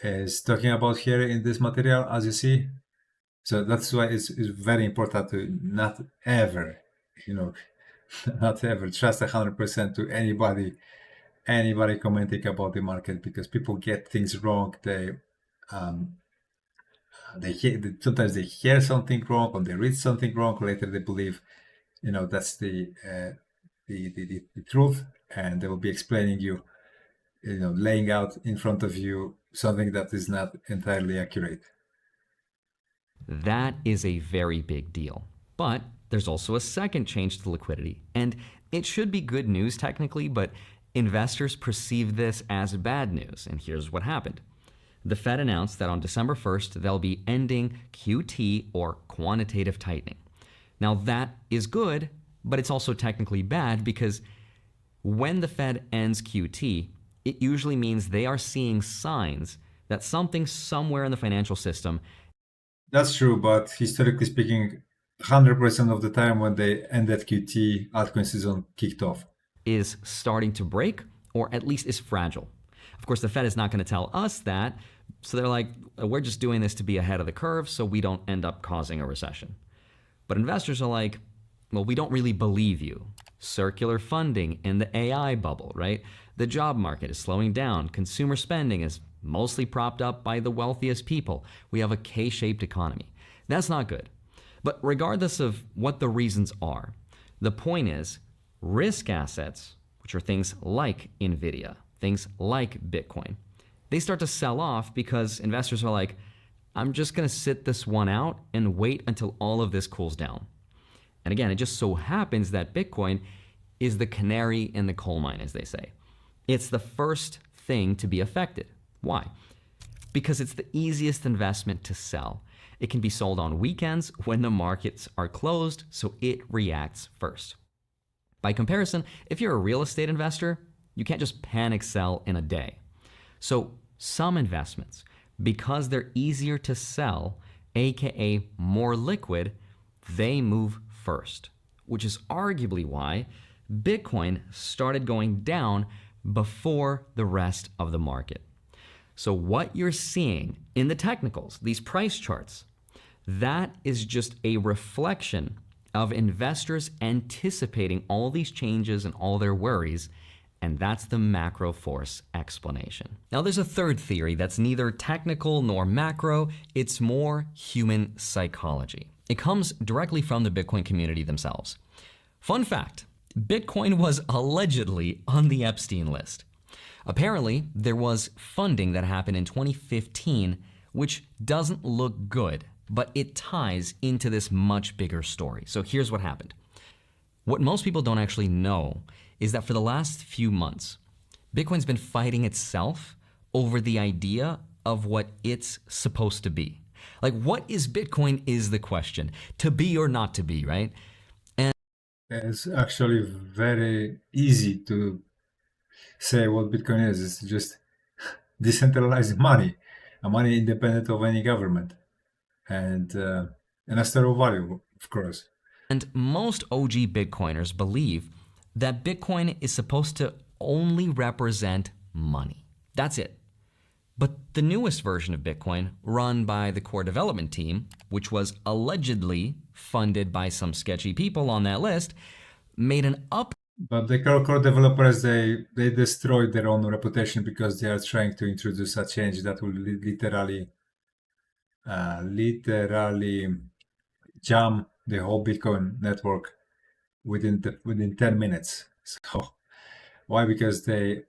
is talking about here in this material, as you see. So that's why it's very important to not ever, not ever trust 100% to anybody commenting about the market, because people get things wrong. Sometimes they hear something wrong, or they read something wrong. Later they believe, that's the truth, and they will be explaining you, laying out in front of you something that is not entirely accurate. That is a very big deal. But there's also a second change to liquidity. And it should be good news technically, but investors perceive this as bad news. And here's what happened. The Fed announced that on December 1st, they'll be ending QT, or quantitative tightening. Now that is good, but it's also technically bad, because when the Fed ends QT, it usually means they are seeing signs that something somewhere in the financial system. That's true, but historically speaking, 100% of the time when they ended QT, altcoin season kicked off. Is starting to break, or at least is fragile. Of course, the Fed is not going to tell us that, so they're like, we're just doing this to be ahead of the curve so we don't end up causing a recession. But investors are like, well, we don't really believe you. Circular funding in the AI bubble, right? The job market is slowing down. Consumer spending is mostly propped up by the wealthiest people. We have a K-shaped economy. That's not good. But regardless of what the reasons are, the point is, risk assets, which are things like Nvidia, things like Bitcoin, they start to sell off because investors are like, I'm just going to sit this one out and wait until all of this cools down. And again, it just so happens that Bitcoin is the canary in the coal mine, as they say. It's the first thing to be affected. Why? Because it's the easiest investment to sell. It can be sold on weekends when the markets are closed, so it reacts first. By comparison, if you're a real estate investor, you can't just panic sell in a day. So some investments, because they're easier to sell, aka more liquid, they move first, which is arguably why Bitcoin started going down before the rest of the market. So what you're seeing in the technicals, these price charts, that is just a reflection of investors anticipating all these changes and all their worries, and that's the macro force explanation. Now there's a third theory that's neither technical nor macro, it's more human psychology. It comes directly from the Bitcoin community themselves. Fun fact, Bitcoin was allegedly on the Epstein list. Apparently, there was funding that happened in 2015, which doesn't look good, but it ties into this much bigger story. So here's what happened. What most people don't actually know is that for the last few months, Bitcoin's been fighting itself over the idea of what it's supposed to be. Like, what is Bitcoin is the question. To be or not to be, right? And it's actually very easy to say what Bitcoin is. It's just decentralized money, a money independent of any government, and a store of value, of course. And most OG Bitcoiners believe that Bitcoin is supposed to only represent money. That's it. But the newest version of Bitcoin, run by the core development team, which was allegedly funded by some sketchy people on that list, made an But the core developers, they destroyed their own reputation because they are trying to introduce a change that will literally jam the whole Bitcoin network within 10 minutes. So why? Because they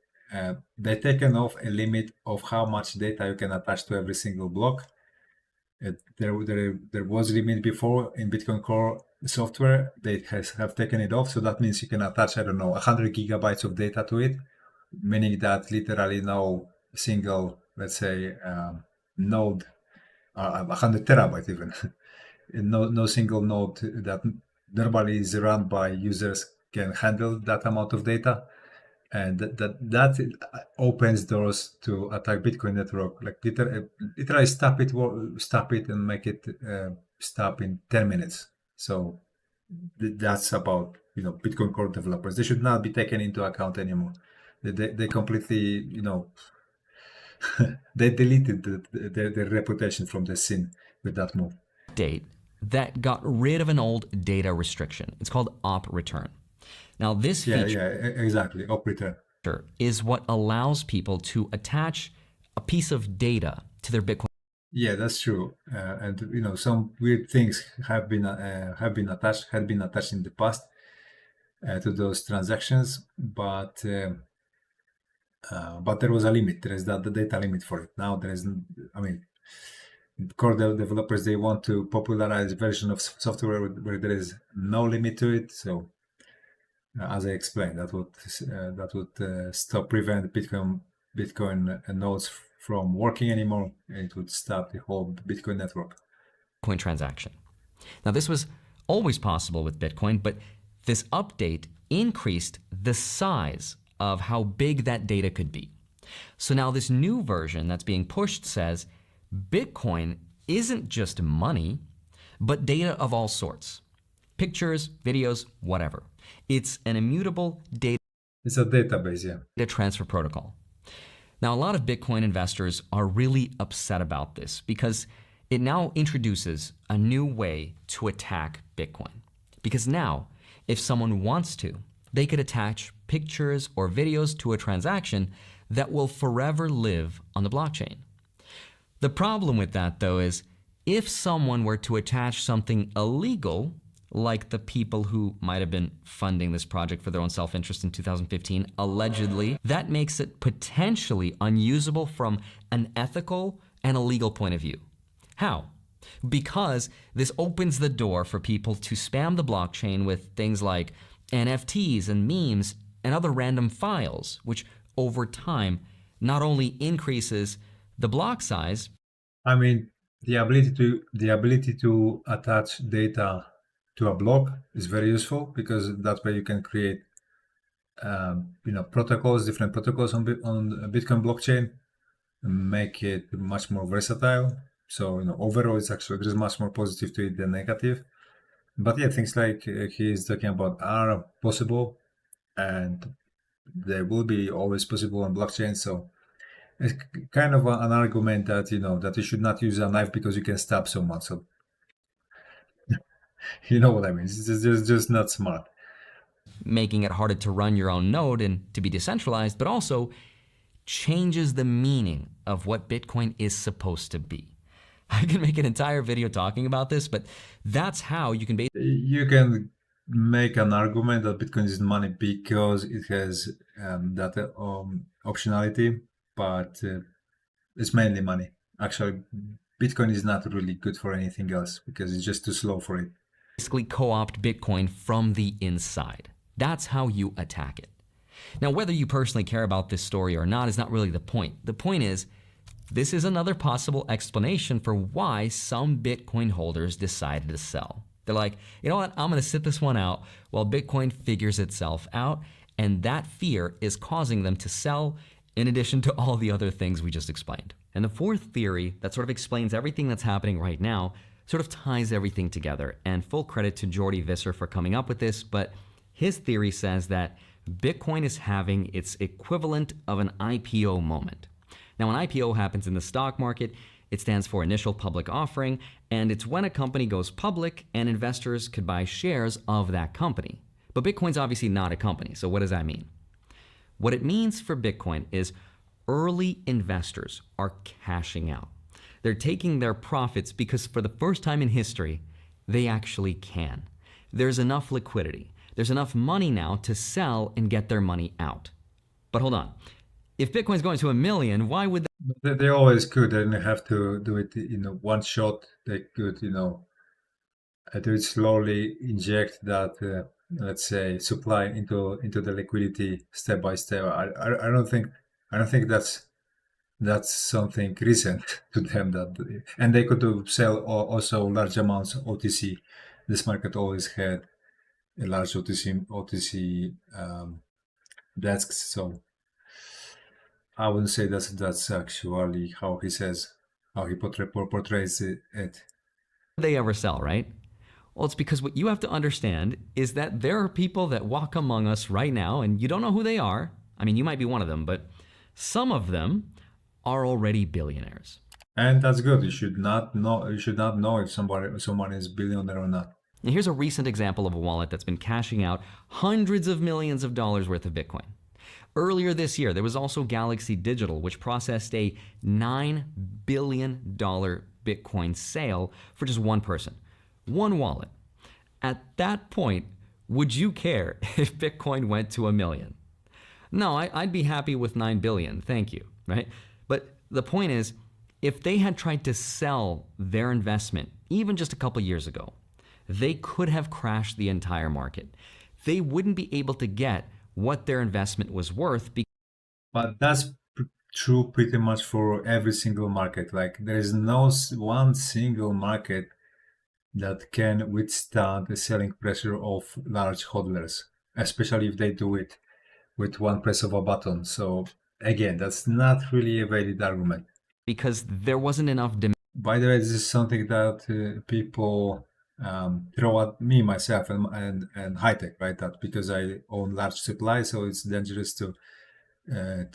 taken off a limit of how much data you can attach to every single block. There was a limit before in Bitcoin Core software. They have taken it off, so that means you can attach, I don't know, 100 gigabytes of data to it, meaning that literally no single, let's say, node, 100 terabyte even, no single node that normally is run by users can handle that amount of data. And that opens doors to attack Bitcoin network, like literally stop it and make it stop in 10 minutes. So that's about, Bitcoin Core developers. They should not be taken into account anymore. They completely, they deleted their reputation from the scene with that move. update that got rid of an old data restriction. It's called op return. Now this feature Exactly, op return is what allows people to attach a piece of data to their Bitcoin. Yeah, that's true. And some weird things had been attached in the past to those transactions, but there was a limit. There is the data limit for it. Now there is, core developers, they want to popularize a version of software where there is no limit to it. So as I explained, that would prevent Bitcoin nodes from working anymore. It would stop the whole Bitcoin network. Bitcoin transaction. Now this was always possible with Bitcoin, but this update increased the size of how big that data could be. So now this new version that's being pushed says Bitcoin isn't just money, but data of all sorts. Pictures, videos, whatever. It's an immutable data. It's a database, yeah. Data transfer protocol. Now, a lot of Bitcoin investors are really upset about this because it now introduces a new way to attack Bitcoin. Because now, if someone wants to, they could attach pictures or videos to a transaction that will forever live on the blockchain. The problem with that, though, is if someone were to attach something illegal, like the people who might have been funding this project for their own self-interest in 2015, allegedly, that makes it potentially unusable from an ethical and a legal point of view. How? Because this opens the door for people to spam the blockchain with things like NFTs and memes and other random files, which over time not only increases the block size. I mean, the ability to attach data to a block is very useful because that way you can create, protocols, different protocols on a Bitcoin blockchain, and make it much more versatile. So, overall, there's much more positive to it than negative. But yeah, things like he's talking about are possible, and they will be always possible on blockchain. So it's kind of an argument that that you should not use a knife because you can stab someone. So you know what I mean? It's just not smart. Making it harder to run your own node and to be decentralized, but also changes the meaning of what Bitcoin is supposed to be. I can make an entire video talking about this, but that's how you can You can make an argument that Bitcoin is money because it has that optionality, but it's mainly money. Actually, Bitcoin is not really good for anything else because it's just too slow for it. Basically co-opt Bitcoin from the inside. That's how you attack it. Now, whether you personally care about this story or not is not really the point. The point is, this is another possible explanation for why some Bitcoin holders decided to sell. They're like, you know what, I'm going to sit this one out while Bitcoin figures itself out, and that fear is causing them to sell in addition to all the other things we just explained. And the fourth theory that sort of explains everything that's happening right now sort of ties everything together. And full credit to Jordy Visser for coming up with this, but his theory says that Bitcoin is having its equivalent of an IPO moment. Now, an IPO happens in the stock market. It stands for initial public offering, and it's when a company goes public and investors could buy shares of that company. But Bitcoin's obviously not a company, so what does that mean? What it means for Bitcoin is early investors are cashing out. They're taking their profits because for the first time in history, they actually can. There's enough liquidity. There's enough money now to sell and get their money out. But hold on. If Bitcoin's going to 1 million, why would They always could. They didn't have to do it in one shot. They could, do it slowly, inject that, let's say, supply into the liquidity step by step. I don't think that's something recent to them. And they could sell also large amounts of OTC. This market always had a large OTC desks, so I wouldn't say that's actually how he portrays it. they ever sell, right? Well, it's because what you have to understand is that there are people that walk among us right now, and you don't know who they are. I mean, you might be one of them, but some of them are already billionaires. And that's good. You should not know if someone is billionaire or not. And here's a recent example of a wallet that's been cashing out hundreds of millions of dollars worth of Bitcoin. Earlier this year, there was also Galaxy Digital, which processed a $9 billion Bitcoin sale for just one person, one wallet. At that point, would you care if Bitcoin went to 1 million? No, I'd be happy with 9 billion, thank you, right? But the point is, if they had tried to sell their investment even just a couple years ago, they could have crashed the entire market. They wouldn't be able to get what their investment was worth. But that's true pretty much for every single market. Like there is no one single market that can withstand the selling pressure of large hodlers, especially if they do it with one press of a button. So again, that's not really a valid argument. Because there wasn't enough demand. By the way, this is something that people throw at me, myself, and high tech, right? That because I own large supply, so it's dangerous to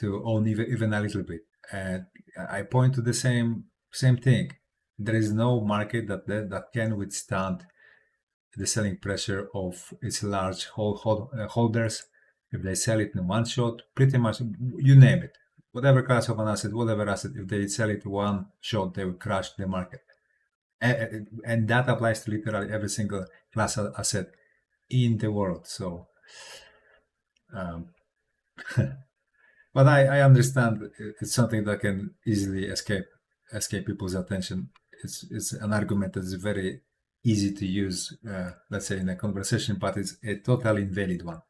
own even a little bit. And I point to the same thing. There is no market that can withstand the selling pressure of its large holders. If they sell it in one shot, pretty much, you name it, whatever class of an asset, whatever asset, if they sell it one shot, they will crash the market. And that applies to literally every single class of asset in the world. So, but I understand it's something that can easily escape people's attention. It's an argument that's very easy to use, let's say in a conversation, but it's a totally invalid one.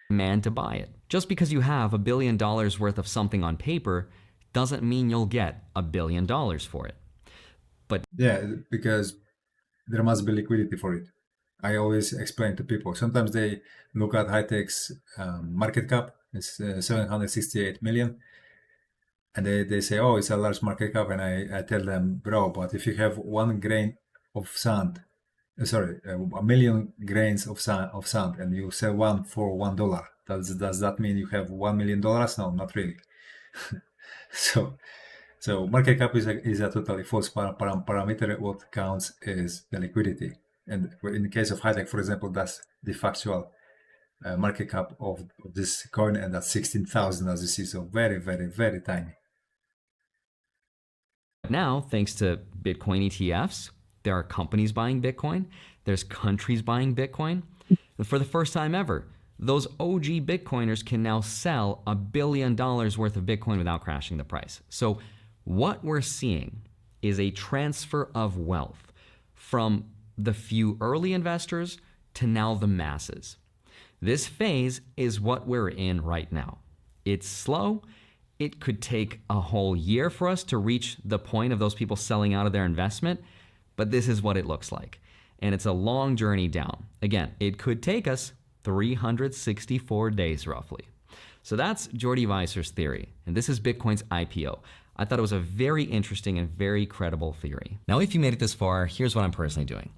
Demand to buy it. Just because you have $1 billion worth of something on paper doesn't mean you'll get $1 billion for it. But yeah, because there must be liquidity for it. I always explain to people. Sometimes they look at high-tech's market cap. It's 768 million. And they say, oh, it's a large market cap. And I tell them, bro, but if you have 1 grain of sand, 1 million grains of sand, and you sell one for $1, does that mean you have $1 million? No, not really. So market cap is a totally false parameter. What counts is the liquidity. And in the case of high tech, for example, that's the factual market cap of this coin, and that's 16,000, as you see. So very, very, very tiny. now, thanks to Bitcoin ETFs, there are companies buying Bitcoin, there's countries buying Bitcoin. And for the first time ever, those OG Bitcoiners can now sell $1 billion worth of Bitcoin without crashing the price. So what we're seeing is a transfer of wealth from the few early investors to now the masses. This phase is what we're in right now. It's slow. It could take a whole year for us to reach the point of those people selling out of their investment, but this is what it looks like. And it's a long journey down. Again, it could take us 364 days roughly. So that's Jordi Weiser's theory, and this is Bitcoin's IPO. I thought it was a very interesting and very credible theory. Now, if you made it this far, here's what I'm personally doing.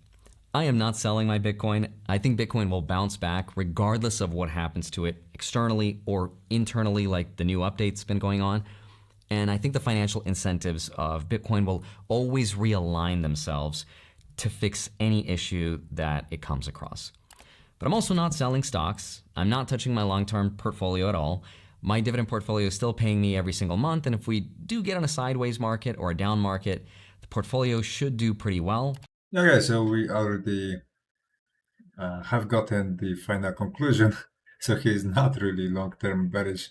I am not selling my Bitcoin. I think Bitcoin will bounce back regardless of what happens to it externally or internally, like the new update's been going on. And I think the financial incentives of Bitcoin will always realign themselves to fix any issue that it comes across. But I'm also not selling stocks. I'm not touching my long-term portfolio at all. My dividend portfolio is still paying me every single month, and if we do get on a sideways market or a down market, the portfolio should do pretty well. Okay, so we already have gotten the final conclusion. So he's not really long-term bearish,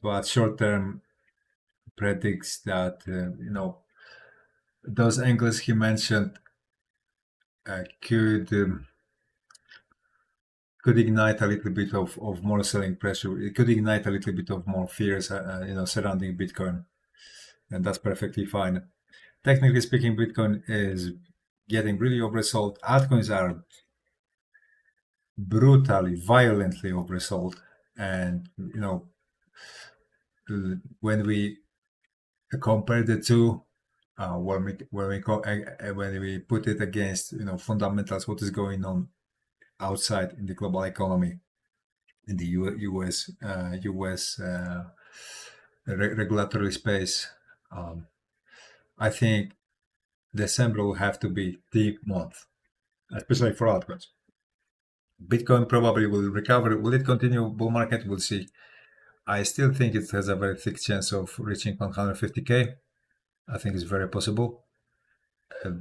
but short-term predicts that those angles he mentioned could ignite a little bit of more selling pressure. It could ignite a little bit of more fears, surrounding Bitcoin, and that's perfectly fine. Technically speaking, Bitcoin is getting really oversold. Altcoins are brutally, violently oversold, and when we compare the two, when we put it against fundamentals, what is going on outside in the global economy, in the US regulatory space, I think December will have to be the month, especially for altcoins. Bitcoin probably will recover. Will it continue bull market? We'll see. I still think it has a very thick chance of reaching 150k. I think it's very possible.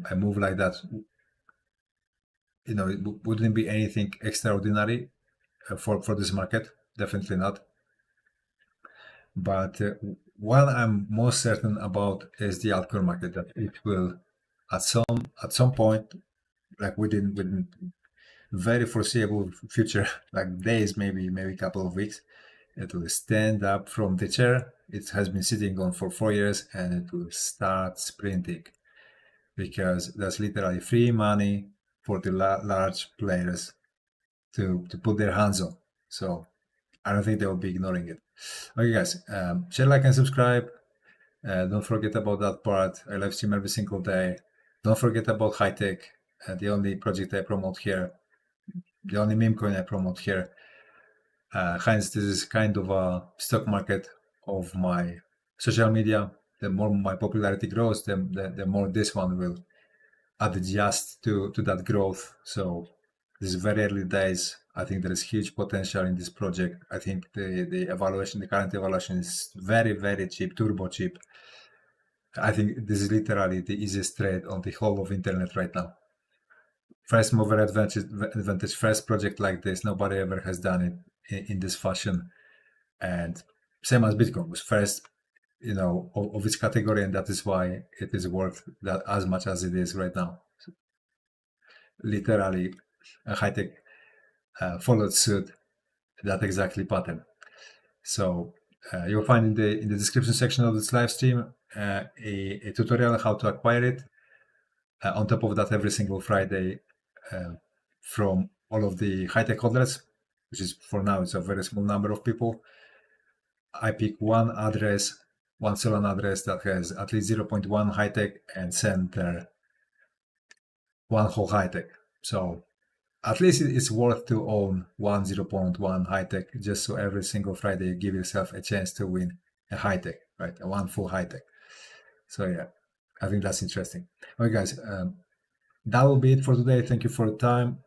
A move like that, it wouldn't be anything extraordinary for this market. Definitely not. But what I'm most certain about is the altcoin market, that it will at some point, like within very foreseeable future, like days, maybe a couple of weeks, it will stand up from the chair it has been sitting on for 4 years, and it will start sprinting, because there's literally free money for the large players to put their hands on. So I don't think they will be ignoring it. Okay, guys, share, like, and subscribe. Don't forget about that part. I live stream every single day. Don't forget about high tech, the only project I promote here, the only meme coin I promote here. Hence, this is kind of a stock market of my social media. The more my popularity grows, the more this one will adjust to that growth. So this is very early days. I think there is huge potential in this project. I think the current evaluation is very, very cheap, turbo cheap. I think this is literally the easiest trade on the whole of internet right now. First mover advantage, first project like this. Nobody ever has done it in this fashion. And same as Bitcoin was first, of its category, and that is why it is worth that as much as it is right now. Literally, high tech followed suit that exactly pattern. So you'll find in the description section of this live stream a tutorial on how to acquire it. On top of that, every single Friday, from all of the high tech holders, which is for now it's a very small number of people, I pick one Solana address that has at least 0.1 high tech, and send there one whole high tech. So at least it's worth to own 0.1 high tech, just so every single Friday you give yourself a chance to win a high tech, right? One full high tech. So yeah, I think that's interesting. Okay, guys, that will be it for today. Thank you for the time.